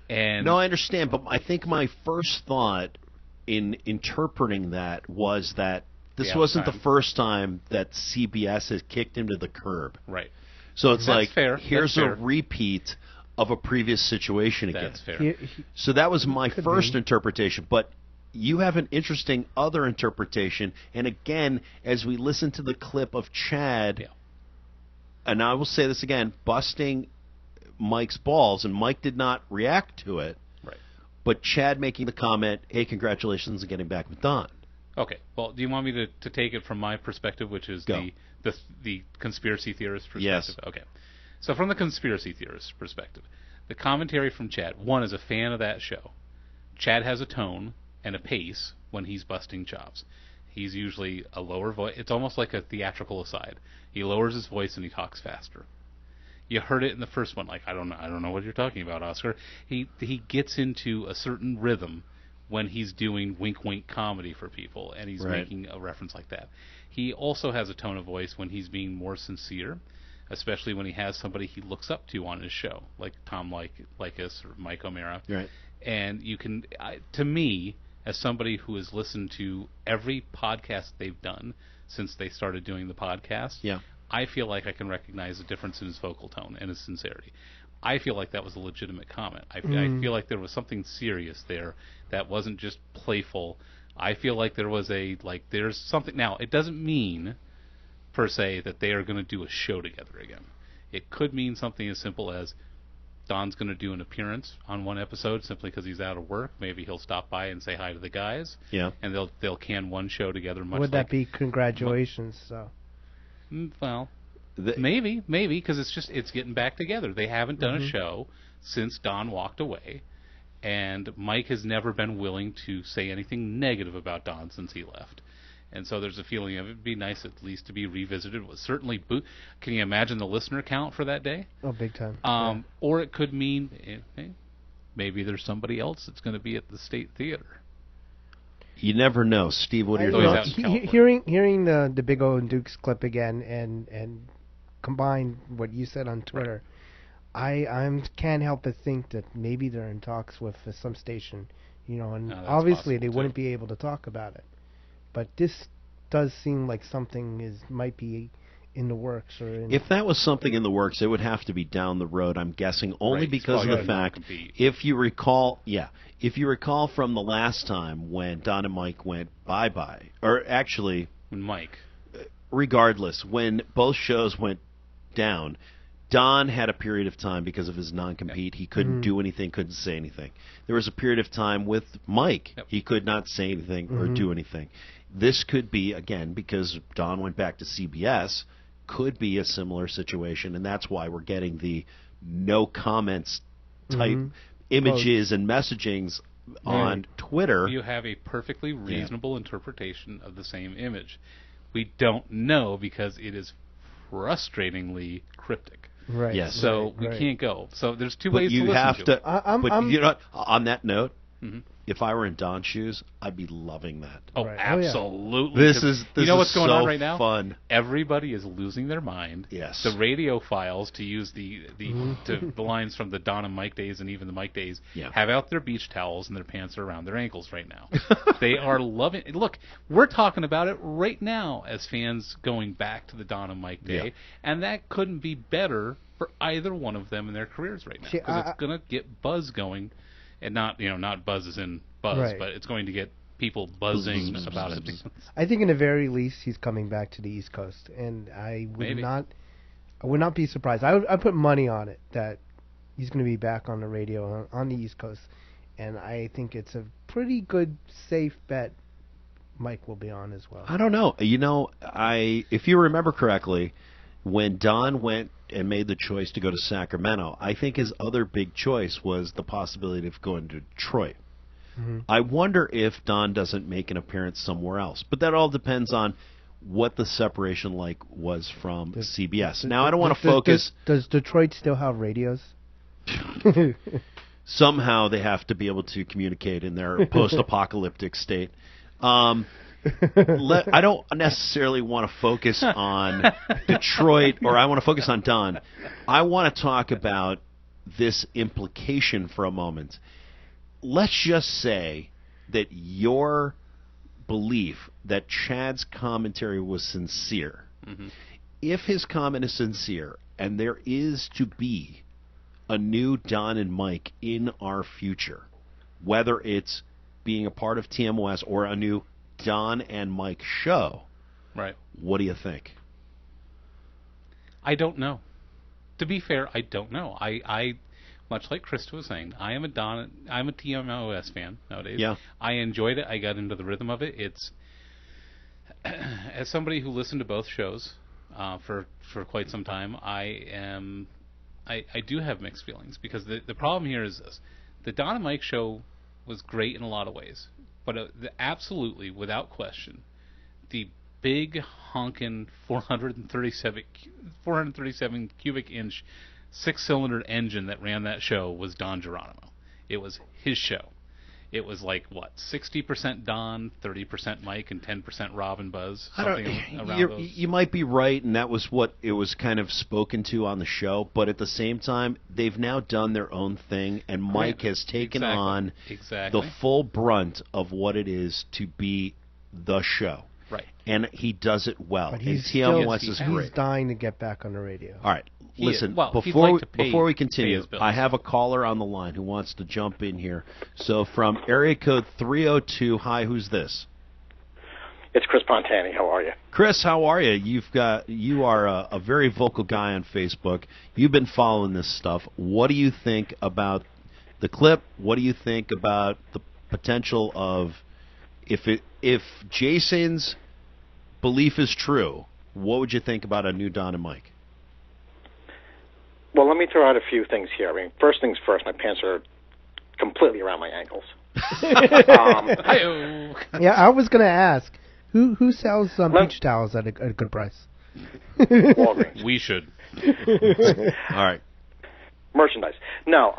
And no, I understand, but I think my first thought in interpreting that was that this wasn't the first time that CBS has kicked him to the curb. Right. So it's That's fair. Here's a repeat of a previous situation again. That's fair. So that was my first interpretation, but you have an interesting other interpretation. And again, as we listen to the clip of Chad, and I will say this again, busting Mike's balls, and Mike did not react to it. Right. But Chad making the comment, hey, congratulations on getting back with Don. Okay. Well, do you want me to take it from my perspective, which is the conspiracy theorist perspective? Yes. Okay. So from the conspiracy theorist perspective, the commentary from Chad, one is a fan of that show. Chad has a tone and a pace when he's busting chops. He's usually a lower voice. It's almost like a theatrical aside. He lowers his voice and he talks faster. You heard it in the first one. Like, I don't know what you're talking about, Oscar. He gets into a certain rhythm when he's doing wink-wink comedy for people, and he's making a reference like that. He also has a tone of voice when he's being more sincere, especially when he has somebody he looks up to on his show, like Tom Likas or Mike O'Mara. Right. And you can, to me, as somebody who has listened to every podcast they've done since they started doing the podcast, I feel like I can recognize a difference in his vocal tone and his sincerity. I feel like that was a legitimate comment. I feel like there was something serious there that wasn't just playful. I feel like there was there's something. Now, it doesn't mean, per se, that they are going to do a show together again. It could mean something as simple as Don's going to do an appearance on one episode simply because he's out of work. Maybe he'll stop by and say hi to the guys. Yeah. And they'll can one show together. Would that be congratulations? So. Well, maybe, because it's getting back together. They haven't done a show since Don walked away, and Mike has never been willing to say anything negative about Don since he left. And so there's a feeling of it'd be nice at least to be revisited. It was certainly can you imagine the listener count for that day? Oh, big time. Or it could mean maybe there's somebody else that's going to be at the State Theater. You never know, Steve. What are your thoughts? Hearing the Big O and Dukes clip again and combine what you said on Twitter, I can't help but think that maybe they're in talks with some station, and obviously they wouldn't be able to talk about it. But this does seem like something might be in the works. If that was something in the works, it would have to be down the road, I'm guessing, only because of the fact, if you recall from the last time when Don and Mike went bye-bye, or actually, regardless, when both shows went down, Don had a period of time because of his non-compete. He couldn't do anything, couldn't say anything. There was a period of time with Mike. He could not say anything or do anything. This could be, again, because Don went back to CBS, could be a similar situation, and that's why we're getting the no comments type images and messagings on Twitter. You have a perfectly reasonable interpretation of the same image. We don't know because it is frustratingly cryptic. Right. Yes. So we can't go. So there's two ways to listen to it. On that note, if I were in Don's shoes, I'd be loving that. Oh, absolutely. This is what's going on right now? Fun. Everybody is losing their mind. Yes. The radio files, to use the lines from the Don and Mike days and even the Mike days, have out their beach towels and their pants are around their ankles right now. They are loving it. Look, we're talking about it right now as fans going back to the Don and Mike day, and that couldn't be better for either one of them in their careers right now, because it's going to get buzz going. And not buzz as in buzz, but it's going to get people buzzing about it. I think in the very least he's coming back to the East Coast, and I would not be surprised. I put money on it that he's going to be back on the radio on the East Coast, and I think it's a pretty good safe bet Mike will be on as well. I don't know. If you remember correctly, when Don went and made the choice to go to Sacramento, I think his other big choice was the possibility of going to Detroit. I wonder if Don doesn't make an appearance somewhere else. But that all depends on what the separation was from CBS. Now, I don't want to focus... Does Detroit still have radios? Somehow they have to be able to communicate in their post-apocalyptic state. I don't necessarily want to focus on Detroit, or I want to focus on Don. I want to talk about this implication for a moment. Let's just say that your belief that Chad's commentary was sincere. If his comment is sincere, and there is to be a new Don and Mike in our future, whether it's being a part of TMOS or a new Don and Mike show, right? What do you think? I don't know. To be fair, I don't know. I much like Krista was saying, I'm a TMOS fan nowadays. Yeah. I enjoyed it. I got into the rhythm of it. It's as somebody who listened to both shows for quite some time, I do have mixed feelings, because the problem here is this: the Don and Mike show was great in a lot of ways, but absolutely, without question, the big honkin' 437 cubic inch 6-cylinder engine that ran that show was Don Geronimo. It was his show. It was like, what, 60% Don, 30% Mike, and 10% Rob and Buzz? You might be right, and that was what it was kind of spoken to on the show, but at the same time, they've now done their own thing, and Mike has taken on the full brunt of what it is to be the show. Right. And he does it well. But and TMOS is great. He's dying to get back on the radio. All right. Listen, before we continue, I have a caller on the line who wants to jump in here. So from area code 302, hi, who's this? It's Chris Pontani. How are you? Chris, how are you? You are a very vocal guy on Facebook. You've been following this stuff. What do you think about the clip? What do you think about the potential of, if Jason's belief is true, what would you think about a new Don and Mike? Well, let me throw out a few things here. I mean, first things first, my pants are completely around my ankles. Yeah, I was going to ask, who sells beach towels at a good price? Walgreens. We should. All right. Merchandise. No,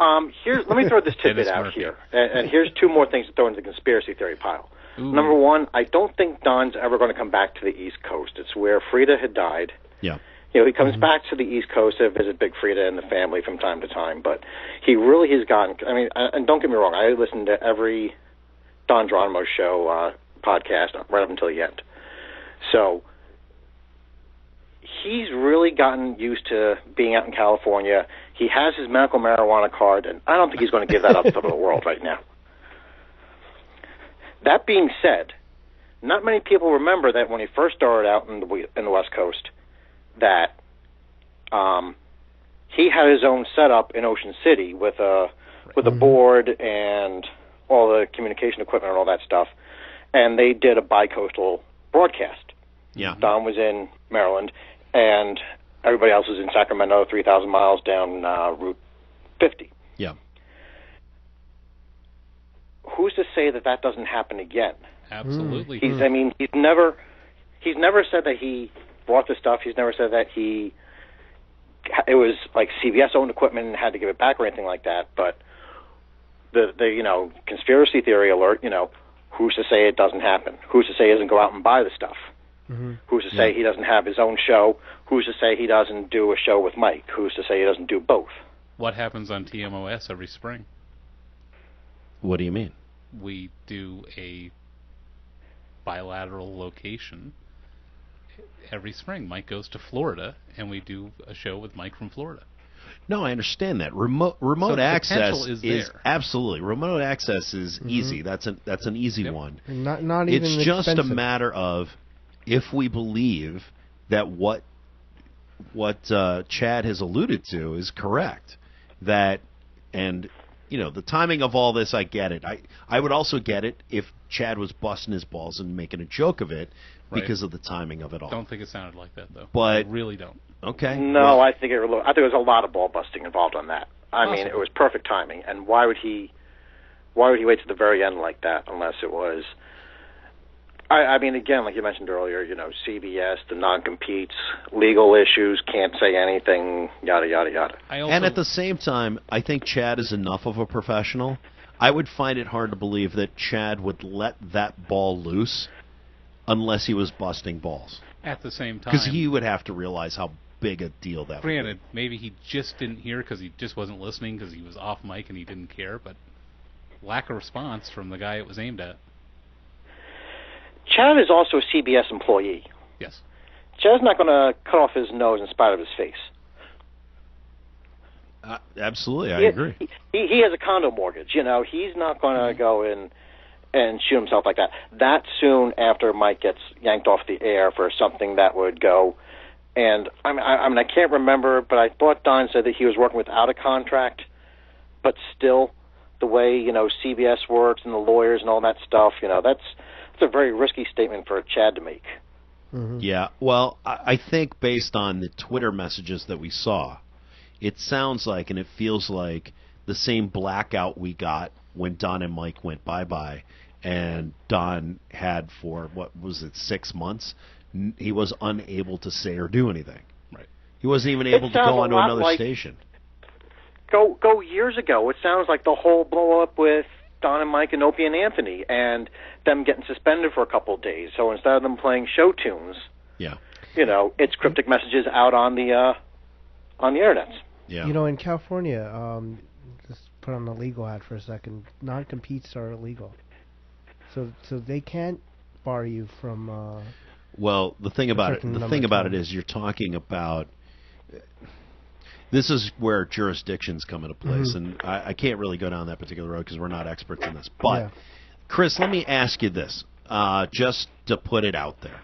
let me throw this tidbit out here. And here's two more things to throw into the conspiracy theory pile. Ooh. Number one, I don't think Don's ever going to come back to the East Coast. It's where Frida had died. Yeah. You know, he comes back to the East Coast to visit Big Frida and the family from time to time, but he really has gotten, I mean, and don't get me wrong, I listened to every Don Geronimo show podcast right up until the end. So he's really gotten used to being out in California. He has his medical marijuana card, and I don't think he's going to give that up to the world right now. That being said, not many people remember that when he first started out in the West Coast, that he had his own setup in Ocean City with a board and all the communication equipment and all that stuff, and they did a bi-coastal broadcast. Yeah. Don was in Maryland, and everybody else was in Sacramento, 3,000 miles down Route 50. Yeah. Who's to say that that doesn't happen again? Absolutely. I mean, he's never said that he bought the stuff. He's never said that it was like CBS owned equipment and had to give it back or anything like that. But the conspiracy theory alert, who's to say it doesn't happen? Who's to say he doesn't go out and buy the stuff? Mm-hmm. Who's to say he doesn't have his own show? Who's to say he doesn't do a show with Mike? Who's to say he doesn't do both? What happens on TMOS every spring? What do you mean? We do a bilateral location every spring. Mike goes to Florida, and we do a show with Mike from Florida. No, I understand that. Remote access is absolutely. Remote access is easy. That's an easy one. Not even it's just expensive. a matter of if we believe that what Chad has alluded to is correct. The timing of all this, I get it. I would also get it if Chad was busting his balls and making a joke of it because of the timing of it all. Don't think it sounded like that, though. But I really don't. Okay. No, I think there was a lot of ball busting involved on that. I mean, it was perfect timing. And why would he Why would he wait to the very end like that unless it was... I mean, again, like you mentioned earlier, CBS, the non-competes, legal issues, can't say anything, yada, yada, yada. And at the same time, I think Chad is enough of a professional. I would find it hard to believe that Chad would let that ball loose unless he was busting balls. At the same time. Because he would have to realize how big a deal that would be. Granted, maybe he just didn't hear because he just wasn't listening because he was off mic and he didn't care, but lack of response from the guy it was aimed at. Chad is also a CBS employee. Yes. Chad's not going to cut off his nose in spite of his face. Absolutely, I agree. He has a condo mortgage. He's not going to go in and shoot himself like that. That soon after Mike gets yanked off the air for something that would go. And I mean, I can't remember, but I thought Don said that he was working without a contract. But still, the way CBS works and the lawyers and all that stuff, that's a very risky statement for Chad to make. Mm-hmm. Yeah, well, I think based on the Twitter messages that we saw, it sounds like and it feels like the same blackout we got when Don and Mike went bye-bye, and Don had for, 6 months, he was unable to say or do anything. Right. He wasn't even able to go onto another station. Go years ago. It sounds like the whole blow-up with Don and Mike and Opie and Anthony, and them getting suspended for a couple of days. So instead of them playing show tunes, it's cryptic messages out on the internet. Yeah. In California, just put on the legal hat for a second. Non-competes are illegal, so they can't bar you from. Well, the thing about it is you're talking about. This is where jurisdictions come into place, and I can't really go down that particular road because we're not experts in this. But, Chris, let me ask you this, just to put it out there.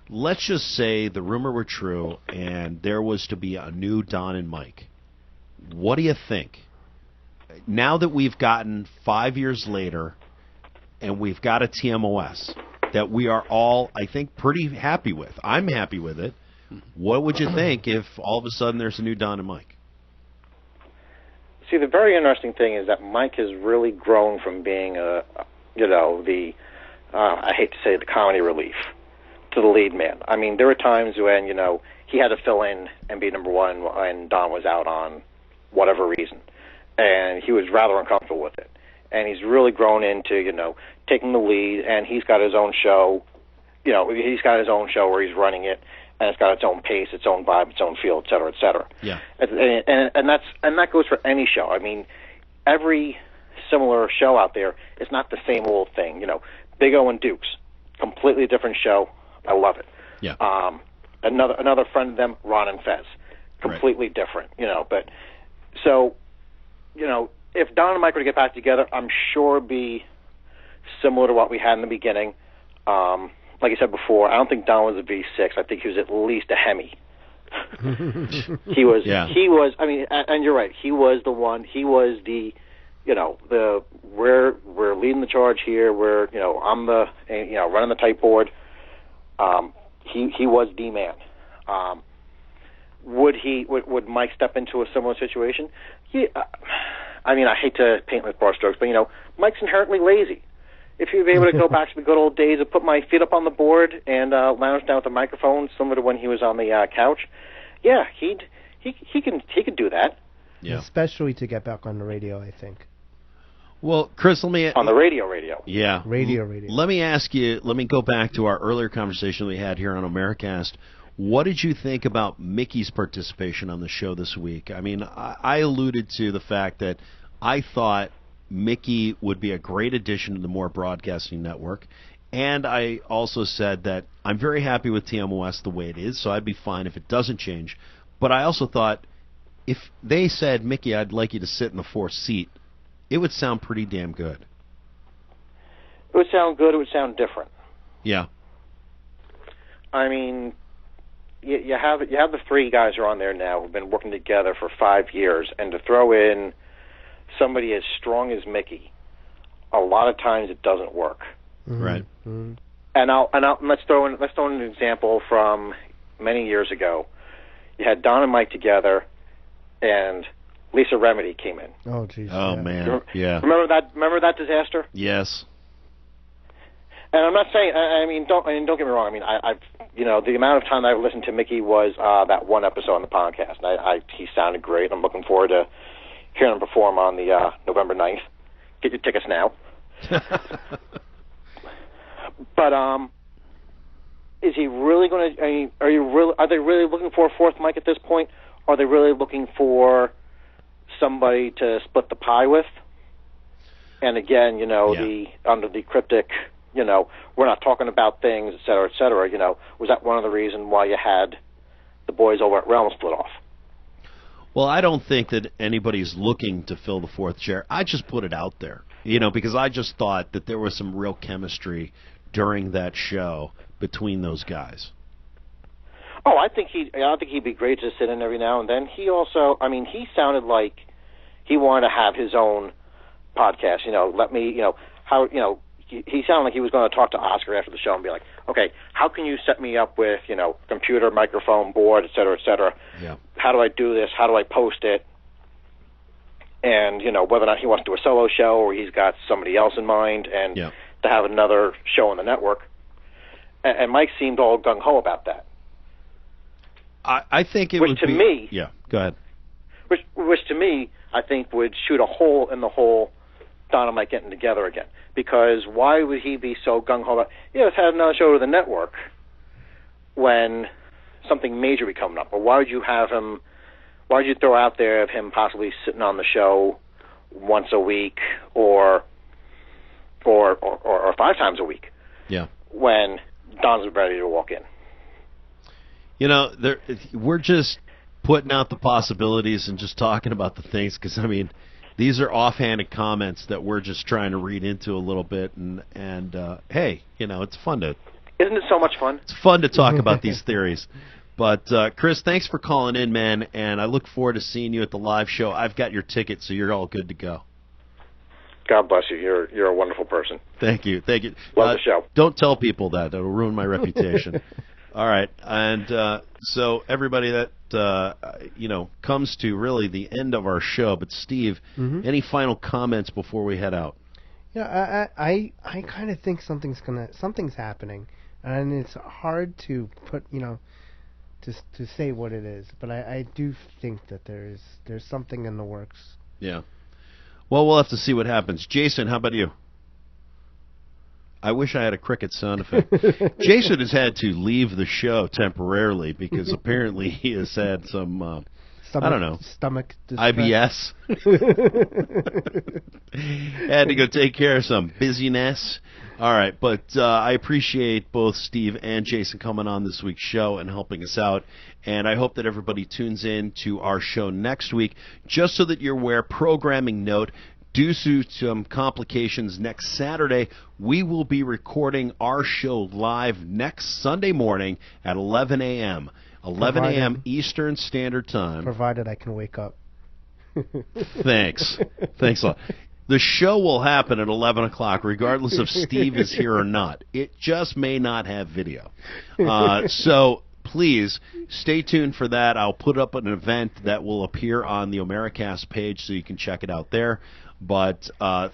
Let's just say the rumor were true and there was to be a new Don and Mike. What do you think? Now that we've gotten 5 years later and we've got a TMOS that we are all, I think, pretty happy with. I'm happy with it. What would you think if all of a sudden there's a new Don and Mike? See, the very interesting thing is that Mike has really grown from being I hate to say it, the comedy relief to the lead man. I mean, there were times when, he had to fill in and be number one when Don was out on whatever reason. And he was rather uncomfortable with it. And he's really grown into, taking the lead, and he's got his own show. He's got his own show where he's running it, and it's got its own pace, its own vibe, its own feel, et cetera, et cetera. Yeah. And that goes for any show. I mean, every similar show out there is not the same old thing. Big O and Dukes, completely different show. I love it. Yeah. Another friend of them, Ron and Fez, completely different. But so, if Don and Mike were to get back together, I'm sure it'd be similar to what we had in the beginning. Like I said before, I don't think Don was a V6. I think he was at least a Hemi. He was. Yeah. He was. I mean, and you're right. He was the one. He was the. We're leading the charge here. I'm the running the tight board. He was the man. Would Mike step into a similar situation? I mean, I hate to paint with broad strokes, but Mike's inherently lazy. If you'd be able to go back to the good old days of put my feet up on the board and lounge down with a microphone, similar to when he was on the couch, yeah, he could do that. Yeah. Especially to get back on the radio, I think. Well, Chris, let me... On the radio. Yeah. Radio. Let me ask you, let me go back to our earlier conversation we had here on Americast. What did you think about Mickey's participation on the show this week? I mean, I alluded to the fact that I thought Mickey would be a great addition to the More Broadcasting Network, and I also said that I'm very happy with TMOS the way it is, so I'd be fine if it doesn't change. But I also thought if they said, Mickey, I'd like you to sit in the fourth seat, it would sound pretty damn good. It would sound good. It would sound different. Yeah. I mean, you have the three guys who are on there now who've been working together for 5 years, and to throw in somebody as strong as Mickey, a lot of times it doesn't work. Mm-hmm. Right. Mm-hmm. And let's throw in an example from many years ago. You had Don and Mike together, and Lisa Remedy came in. Oh, jeez. Oh, man. Yeah. Remember that disaster? Yes. And I'm not saying. I mean, don't get me wrong. I mean, I've the amount of time I've listened to Mickey was that one episode on the podcast. And he sounded great. I'm looking forward to hearing him perform on the November 9th. Get your tickets now. But is he really going to? Are they really looking for a fourth mic at this point? Are they really looking for somebody to split the pie with? And again, under the cryptic, we're not talking about things, et cetera, was that one of the reasons why you had the boys over at Realm split off? Well, I don't think that anybody's looking to fill the fourth chair. I just put it out there, because I just thought that there was some real chemistry during that show between those guys. Oh, I think he'd be great to sit in every now and then. He also, he sounded like he wanted to have his own podcast. He sounded like he was going to talk to Oscar after the show and be like, okay, how can you set me up with, computer, microphone, board, et cetera, et cetera? Yeah. How do I do this? How do I post it? And, whether or not he wants to do a solo show or he's got somebody else in mind and to have another show on the network. And Mike seemed all gung-ho about that. I think it would be... me... Yeah, go ahead. Which to me, I think would shoot a hole in the whole Don and Mike getting together again. Because why would he be so gung-ho about, let's have another show to the network when something major would be coming up? Or why would you throw out there of him possibly sitting on the show once a week or 5 times a week? Yeah. When Don's ready to walk in. We're just putting out the possibilities and just talking about the things because, these are offhanded comments that we're just trying to read into a little bit, and hey, it's fun to... Isn't it so much fun? It's fun to talk about these theories. But, Chris, thanks for calling in, man, and I look forward to seeing you at the live show. I've got your ticket, so you're all good to go. God bless you. You're a wonderful person. Thank you. Love the show. Don't tell people that. That'll ruin my reputation. All right, and so everybody that comes to really the end of our show. But Steve, any final comments before we head out? Yeah, I kind of think something's happening, and it's hard to put to say what it is. But I do think that there's something in the works. Yeah. Well, we'll have to see what happens. Jason, how about you? I wish I had a cricket sound effect. Jason has had to leave the show temporarily because apparently he has had some, stomach distress. IBS. Had to go take care of some busyness. All right, but I appreciate both Steve and Jason coming on this week's show and helping us out. And I hope that everybody tunes in to our show next week. Just so that you're aware, programming note, due to some complications next Saturday, we will be recording our show live next Sunday morning at 11 a.m. 11 a.m. Eastern Standard Time. Provided I can wake up. Thanks a lot. The show will happen at 11 o'clock, regardless if Steve is here or not. It just may not have video. So please stay tuned for that. I'll put up an event that will appear on the Omericast page so you can check it out there. But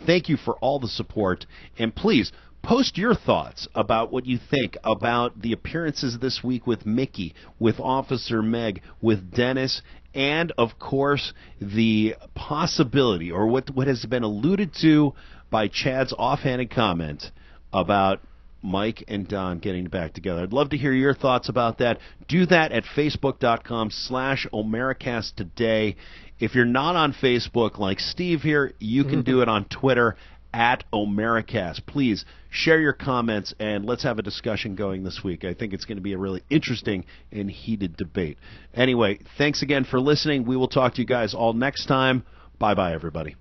thank you for all the support. And please, post your thoughts about what you think about the appearances this week with Mickey, with Officer Meg, with Dennis, and, of course, the possibility, or what has been alluded to by Chad's offhanded comment about Mike and Don getting back together. I'd love to hear your thoughts about that. Do that at facebook.com/Omericast today. If you're not on Facebook like Steve here, you can do it on Twitter at Omericast. Please share your comments and let's have a discussion going this week. I think it's going to be a really interesting and heated debate. Anyway, thanks again for listening. We will talk to you guys all next time. Bye-bye, everybody.